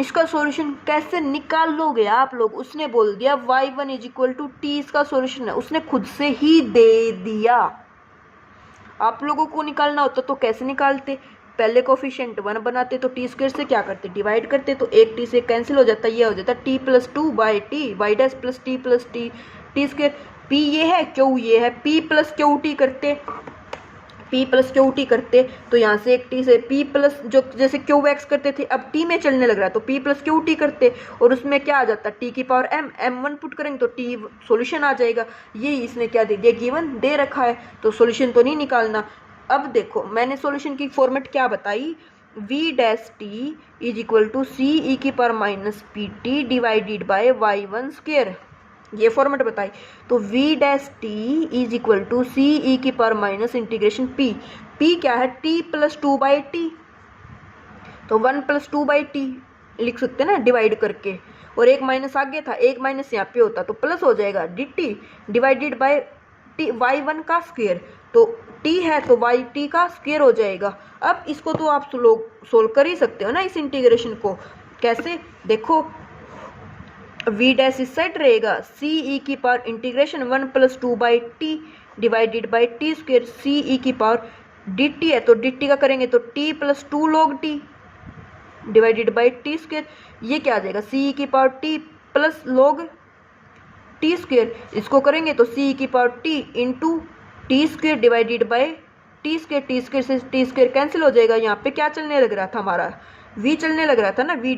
इसका सॉल्यूशन कैसे निकाल लोगे आप लोग? उसने बोल दिया y1 is equal to t इसका सॉल्यूशन है, उसने खुद से ही दे दिया। आप लोगों को निकालना होता तो कैसे निकालते? पहले कोफिशिएंट 1 बनाते तो टी स्क्वायर से क्या करते, डिवाइड करते, तो एक टी से कैंसिल हो जाता, ये हो जाता t plus two by t y dash plus t t square. P ये है, क्यू ये है, पी प्लस क्यू टी करते, पी प्लस क्यू टी करते तो यहाँ से एक टी से पी प्लस, जो जैसे क्यू एक्स करते थे अब टी में चलने लग रहा है तो पी प्लस क्यू टी करते, और उसमें क्या आ जाता टी की पावर एम, m1 पुट करेंगे तो टी सॉल्यूशन आ जाएगा। ये इसने क्या दे दिया, गिवन दे रखा है, तो सॉल्यूशन तो नहीं निकालना। अब देखो मैंने सॉल्यूशन की फॉर्मेट क्या बताई, v dash t is equal to c ई की power minus P t divided by y1 square, ये फॉर्मेट बताई। तो v dash t is equal to c ई की power minus integration p, p क्या है, t plus two by t, तो 1 plus two by T लिख सकते हैं ना डिवाइड करके, और एक माइनस आगे था, एक माइनस यहाँ पे होता तो प्लस हो जाएगा, D t divided by T y1 का स्क्वायर, तो t है तो वाई टी का स्क्वायर हो जाएगा। अब इसको तो आप लोग सोल्व कर ही सकते हो ना इस इंटीग्रेशन को, कैसे देखो, v डैश इस साइड रहेगा, सी ई की power integration 1 plus two by t divided by t square, c ई की पावर डी टी है तो डी टी का करेंगे तो T plus to log T divided by t square, ये क्या आ जाएगा, सी ई की power T plus log T square, इसको करेंगे तो सी ई की power T into T square divided by t square से टी स्क्वायर कैंसिल हो जाएगा। यहाँ पे क्या चलने लग रहा था, हमारा v चलने लग रहा था ना, v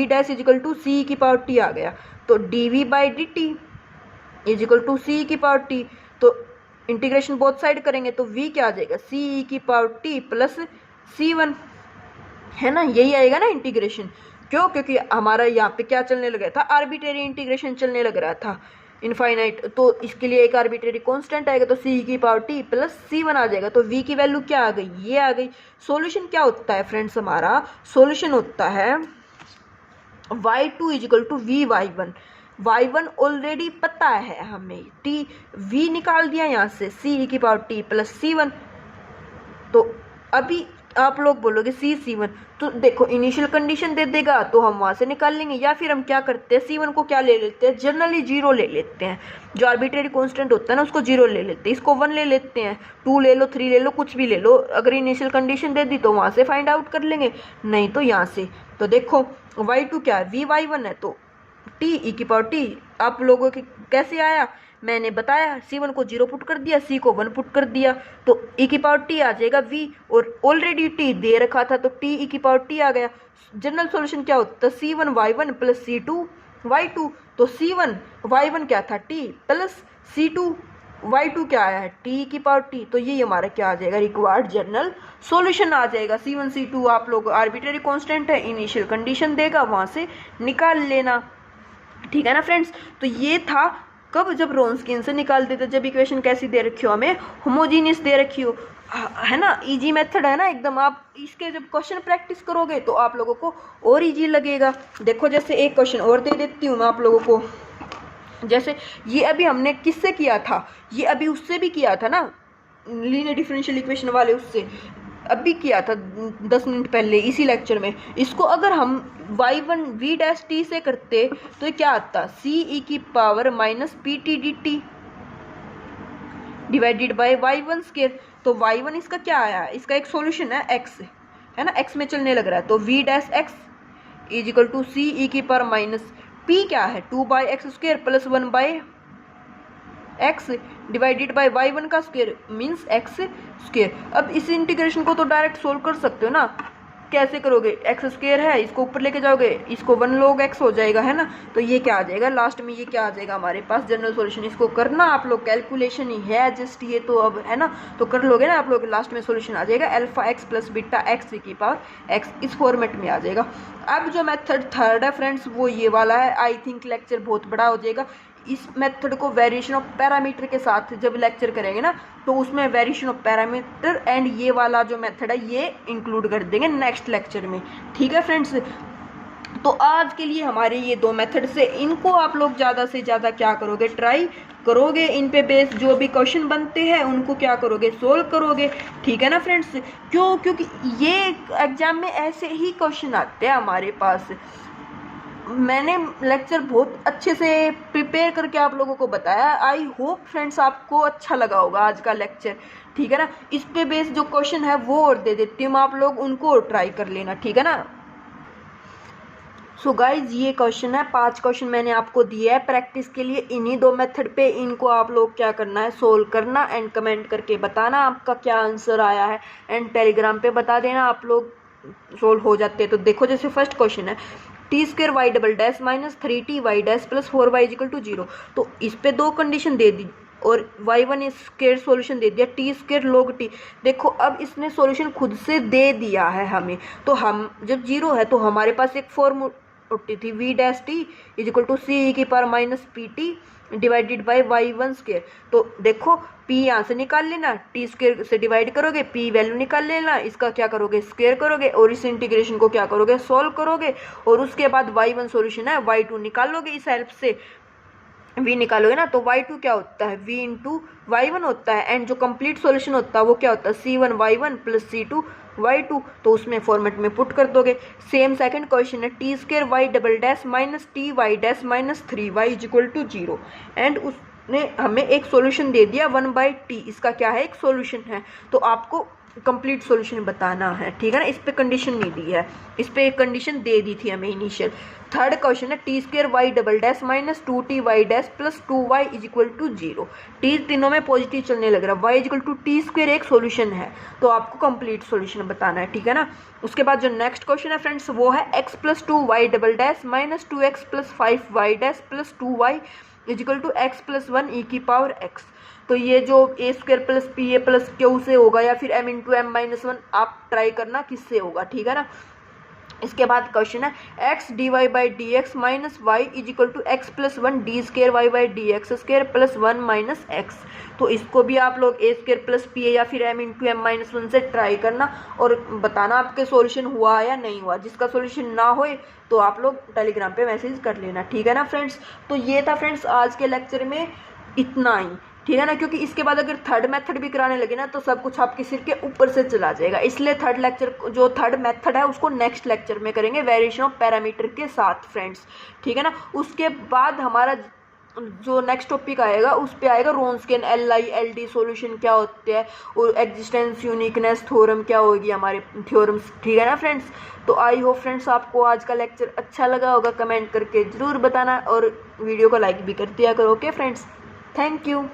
dash is equal to c की पावर टी आ गया, तो dv by d t is equal to c की पावर टी, तो इंटीग्रेशन बोथ साइड करेंगे तो v क्या आ जाएगा, सी की पावर टी प्लस c1, है ना, यही आएगा ना इंटीग्रेशन। क्यों? क्योंकि हमारा यहाँ पे क्या चलने लग रहा था, आर्बिट्रेरी इंटीग्रेशन चलने लग रहा था इनफाइनाइट, तो इसके लिए एक आर्बिट्रेरी कांस्टेंट आएगा तो सी की पावर टी प्लस c1 आ जाएगा, तो v की वैल्यू क्या आ गई, ये आ गई। सॉल्यूशन क्या होता है फ्रेंड्स, हमारा सॉल्यूशन होता है y2 is equal to v y1 already पता है हमें, t v निकाल दिया यहाँ से, c की पावर t प्लस c1, तो अभी आप लोग बोलोगे c1, तो देखो इनिशियल कंडीशन दे देगा तो हम वहाँ से निकाल लेंगे, या फिर हम क्या करते हैं, c1 को क्या ले लेते हैं, जनरली 0 ले लेते हैं, जो आर्बिट्रेरी कांस्टेंट होता है ना उसको 0 ले लेते हैं, इसको 1 ले लेते हैं, 2 ले लो, 3 ले लो, कुछ भी ले लो, अगर इनिशियल कंडीशन दे दी तो वहाँ से फाइंड आउट कर लेंगे, नहीं तो यहाँ से। तो देखो y2 क्या है, v1 है तो t ई की पावर t, आप लोगों के कैसे आया मैंने बताया, c1 को 0 पुट कर दिया, c को 1 पुट कर दिया, तो e की पावर t आ जाएगा v, और ऑलरेडी t दे रखा था तो t ई की पावर t आ गया। जनरल सॉल्यूशन क्या होता है, c1 y1 plus c2 y2, तो c1 y1 क्या था t प्लस c2 y2 क्या आया है t की पावर t, तो ये हमारा क्या आ जाएगा, रिक्वायर्ड जनरल सॉल्यूशन आ जाएगा। c1 c2 आप लोग आर्बिट्रेरी कांस्टेंट है, इनिशियल कंडीशन देगा वहाँ से निकाल लेना, ठीक है ना फ्रेंड्स। तो ये था कब, जब रोन्सकियन से निकाल देते, जब इक्वेशन कैसी दे रखी हो, हमें होमोजीनियस दे रखी हो, है ना, इजी मेथड है ना एकदम। आप इसके जब क्वेश्चन प्रैक्टिस करोगे तो आप लोगों को और इजी लगेगा। देखो जैसे एक क्वेश्चन और दे देती हूँ मैं आप लोगों को, जैसे ये अभी हमने किससे किया था, ये अभी उससे भी किया था ना, लीनियर डिफरेंशियल इक्वेशन वाले उससे अभी किया था 10 मिनट पहले इसी लेक्चर में। इसको अगर हम y1 v डैश t से करते तो क्या आता, c ई की power minus P T D t divided by y1 square, तो y1 इसका क्या आया, इसका एक सॉल्यूशन है x, है ना, x में चलने लग रहा है, तो v dash x is equal to c e की पावर माइनस p क्या है 2 by x square plus 1 by x divided by y1 का स्क्वायर मीन्स x स्क्वायर। अब इस इंटीग्रेशन को तो डायरेक्ट सोल्व कर सकते हो ना, कैसे करोगे, एक्स स्क्वायर है, इसको ऊपर लेके जाओगे, इसको 1 log x हो जाएगा, है ना, तो ये क्या आ जाएगा लास्ट में, ये क्या आ जाएगा हमारे पास जनरल सॉल्यूशन। इसको करना आप लोग, कैलकुलेशन ही है जस्ट ये तो, अब है ना, तो कर लोगे ना आप लोग, लास्ट में सॉल्यूशन आ जाएगा alpha x plus beta x की पावर x, इस फॉर्मेट में आ जाएगा। अब जो मेथड थर्ड है फ्रेंड्स वो ये वाला है, आई थिंक लेक्चर बहुत बड़ा हो जाएगा, इस मेथड को वेरिएशन ऑफ पैरामीटर के साथ जब लेक्चर करेंगे ना, तो उसमें वेरिएशन ऑफ पैरामीटर एंड ये वाला जो मेथड है ये इंक्लूड कर देंगे नेक्स्ट लेक्चर में। ठीक है फ्रेंड्स, तो आज के लिए हमारे ये दो मेथड से इनको आप लोग ज़्यादा से ज़्यादा क्या करोगे, ट्राई करोगे, इन पे बेस जो भी क्वेश्चन बनते हैं उनको क्या करोगे, सोल्व करोगे। ठीक है ना फ्रेंड्स, क्योंकि ये एग्जाम में ऐसे ही क्वेश्चन आते हैं हमारे पास। मैंने लेक्चर बहुत अच्छे से प्रिपेयर करके आप लोगों को बताया। आई होप फ्रेंड्स आपको अच्छा लगा होगा आज का लेक्चर। ठीक है ना, इस पे बेस जो क्वेश्चन है वो और दे देती हूँ, आप लोग उनको ट्राई कर लेना। ठीक है ना, सो गाइज ये क्वेश्चन है, 5 क्वेश्चन मैंने आपको दिए है प्रैक्टिस के लिए इन्हीं दो मेथड पे। इनको आप लोग क्या करना है, सोल्व करना एंड कमेंट करके बताना आपका क्या आंसर आया है, एंड टेलीग्राम पे बता देना आप लोग सोल्व हो जाते हैं। तो देखो जैसे फर्स्ट क्वेश्चन है t square y double dash minus 3t y dash plus 4y equal to 0। तो इस पे दो कंडीशन दे दी और y1 स्क्वायर सॉल्यूशन दे दिया टी स्क्वायर log t। देखो अब इसने सॉल्यूशन खुद से दे दिया है हमें, तो हम जब 0 है तो हमारे पास एक फॉर्मूला थी v dash t is equal to c ई की power minus P t divided by y1 square. तो देखो p यहाँ से निकाल लेना, t स्क्वायर से डिवाइड करोगे, p वैल्यू निकाल लेना, इसका क्या करोगे, स्क्वायर करोगे और इस इंटीग्रेशन को क्या करोगे, सॉल्व करोगे। और उसके बाद y1 सॉल्यूशन है, y2 निकालोगे इस हेल्प से, v निकालोगे ना, तो y2 क्या होता है, v इंटू y1 होता है, एंड जो कंप्लीट सॉल्यूशन होता है वो क्या होता है, c1 y1 plus c2 y2। तो उसमें फॉर्मेट में पुट कर दोगे। सेम सेकंड क्वेश्चन है t square y double dash minus t y dash minus 3y is equal to 0, and उसने हमें एक सॉल्यूशन दे दिया 1/t, इसका क्या है, एक सॉल्यूशन है। तो आपको कंप्लीट सॉल्यूशन बताना है। ठीक है ना, इस पे कंडीशन नहीं दी है, इस पे एक कंडीशन दे दी थी हमें इनिशियल। थर्ड क्वेश्चन है t square y double dash minus 2t y dash plus 2y is equal to 0। T तीनों में पॉजिटिव चलने लग रहा है, y is equal to t square एक सॉल्यूशन है, तो आपको कंप्लीट सॉल्यूशन बताना है। ठीक है ना, उसके बाद जो नेक्स्ट क्वेश्चन है फ्रेंड्स वो है x प्लस 2y double dash minus 2x प्लस 5y dash plus 2y is equal to x प्लस 1 ई की पावर x। तो ये जो a square plus P A plus Q से होगा या फिर m इंटू एम माइनस 1, आप ट्राई करना किससे होगा। ठीक है ना, इसके बाद क्वेश्चन है x d Y by D x minus y is equal to x plus 1 d square y by D x square plus 1 minus x. तो इसको भी आप लोग a square plus P a या फिर m इंटू एम माइनस 1 से try करना और बताना आपके सॉल्यूशन हुआ या नहीं हुआ। जिसका सॉल्यूशन ना होए तो आप लोग टेलीग्राम पे मैसेज कर लेना। ठीक है ना फ्रेंड्स, तो ये था फ्रेंड्स आज के लेक्चर में इतना ही। ठीक है ना, क्योंकि इसके बाद अगर थर्ड मेथड भी कराने लगे ना तो सब कुछ आपके सिर के ऊपर से चला जाएगा, इसलिए थर्ड लेक्चर जो थर्ड मेथड है उसको नेक्स्ट लेक्चर में करेंगे वेरिएशन ऑफ पैरामीटर के साथ फ्रेंड्स। ठीक है ना, उसके बाद हमारा जो नेक्स्ट टॉपिक आएगा उस पे आएगा रोन्सकियन LI LD सॉल्यूशन क्या होते हैं और एग्जिस्टेंस यूनिकनेस थ्योरम क्या होगी हमारे थ्योरम्स। ठीक है ना फ्रेंड्स, तो आई होप फ्रेंड्स आपको आज का लेक्चर अच्छा लगा होगा, कमेंट करके ज़रूर बताना और वीडियो को लाइक भी कर दिया करो। Okay friends, thank you.